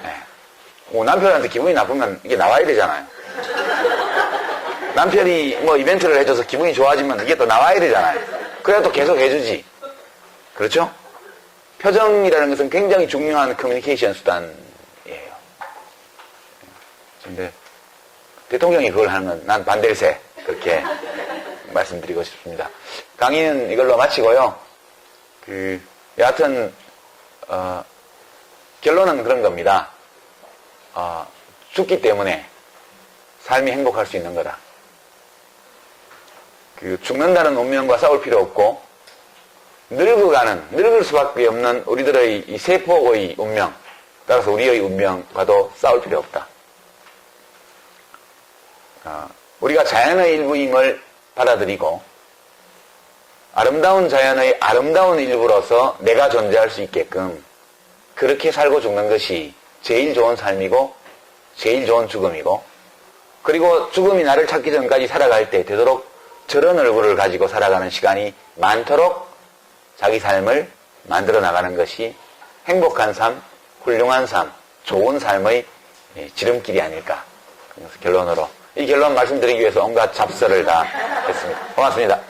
네. 남편한테 기분이 나쁘면 이게 나와야 되잖아요. 남편이 뭐 이벤트를 해줘서 기분이 좋아지면 이게 또 나와야 되잖아요. 그래야 또 계속 해주지. 그렇죠? 표정이라는 것은 굉장히 중요한 커뮤니케이션 수단이에요. 근데 대통령이 그걸 하는 건 난 반댈세. 그렇게 말씀드리고 싶습니다. 강의는 이걸로 마치고요. 여하튼 결론은 그런 겁니다. 죽기 때문에 삶이 행복할 수 있는 거다. 죽는다는 운명과 싸울 필요 없고 늙을 수밖에 없는 우리들의 이 세포의 운명, 따라서 우리의 운명과도 싸울 필요 없다. 우리가 자연의 일부임을 받아들이고 아름다운 자연의 아름다운 일부로서 내가 존재할 수 있게끔 그렇게 살고 죽는 것이 제일 좋은 삶이고 제일 좋은 죽음이고, 그리고 죽음이 나를 찾기 전까지 살아갈 때 되도록 저런 얼굴을 가지고 살아가는 시간이 많도록 자기 삶을 만들어 나가는 것이 행복한 삶, 훌륭한 삶, 좋은 삶의 지름길이 아닐까. 그래서 결론으로 이 결론 말씀드리기 위해서 온갖 잡설을 다 했습니다. 고맙습니다.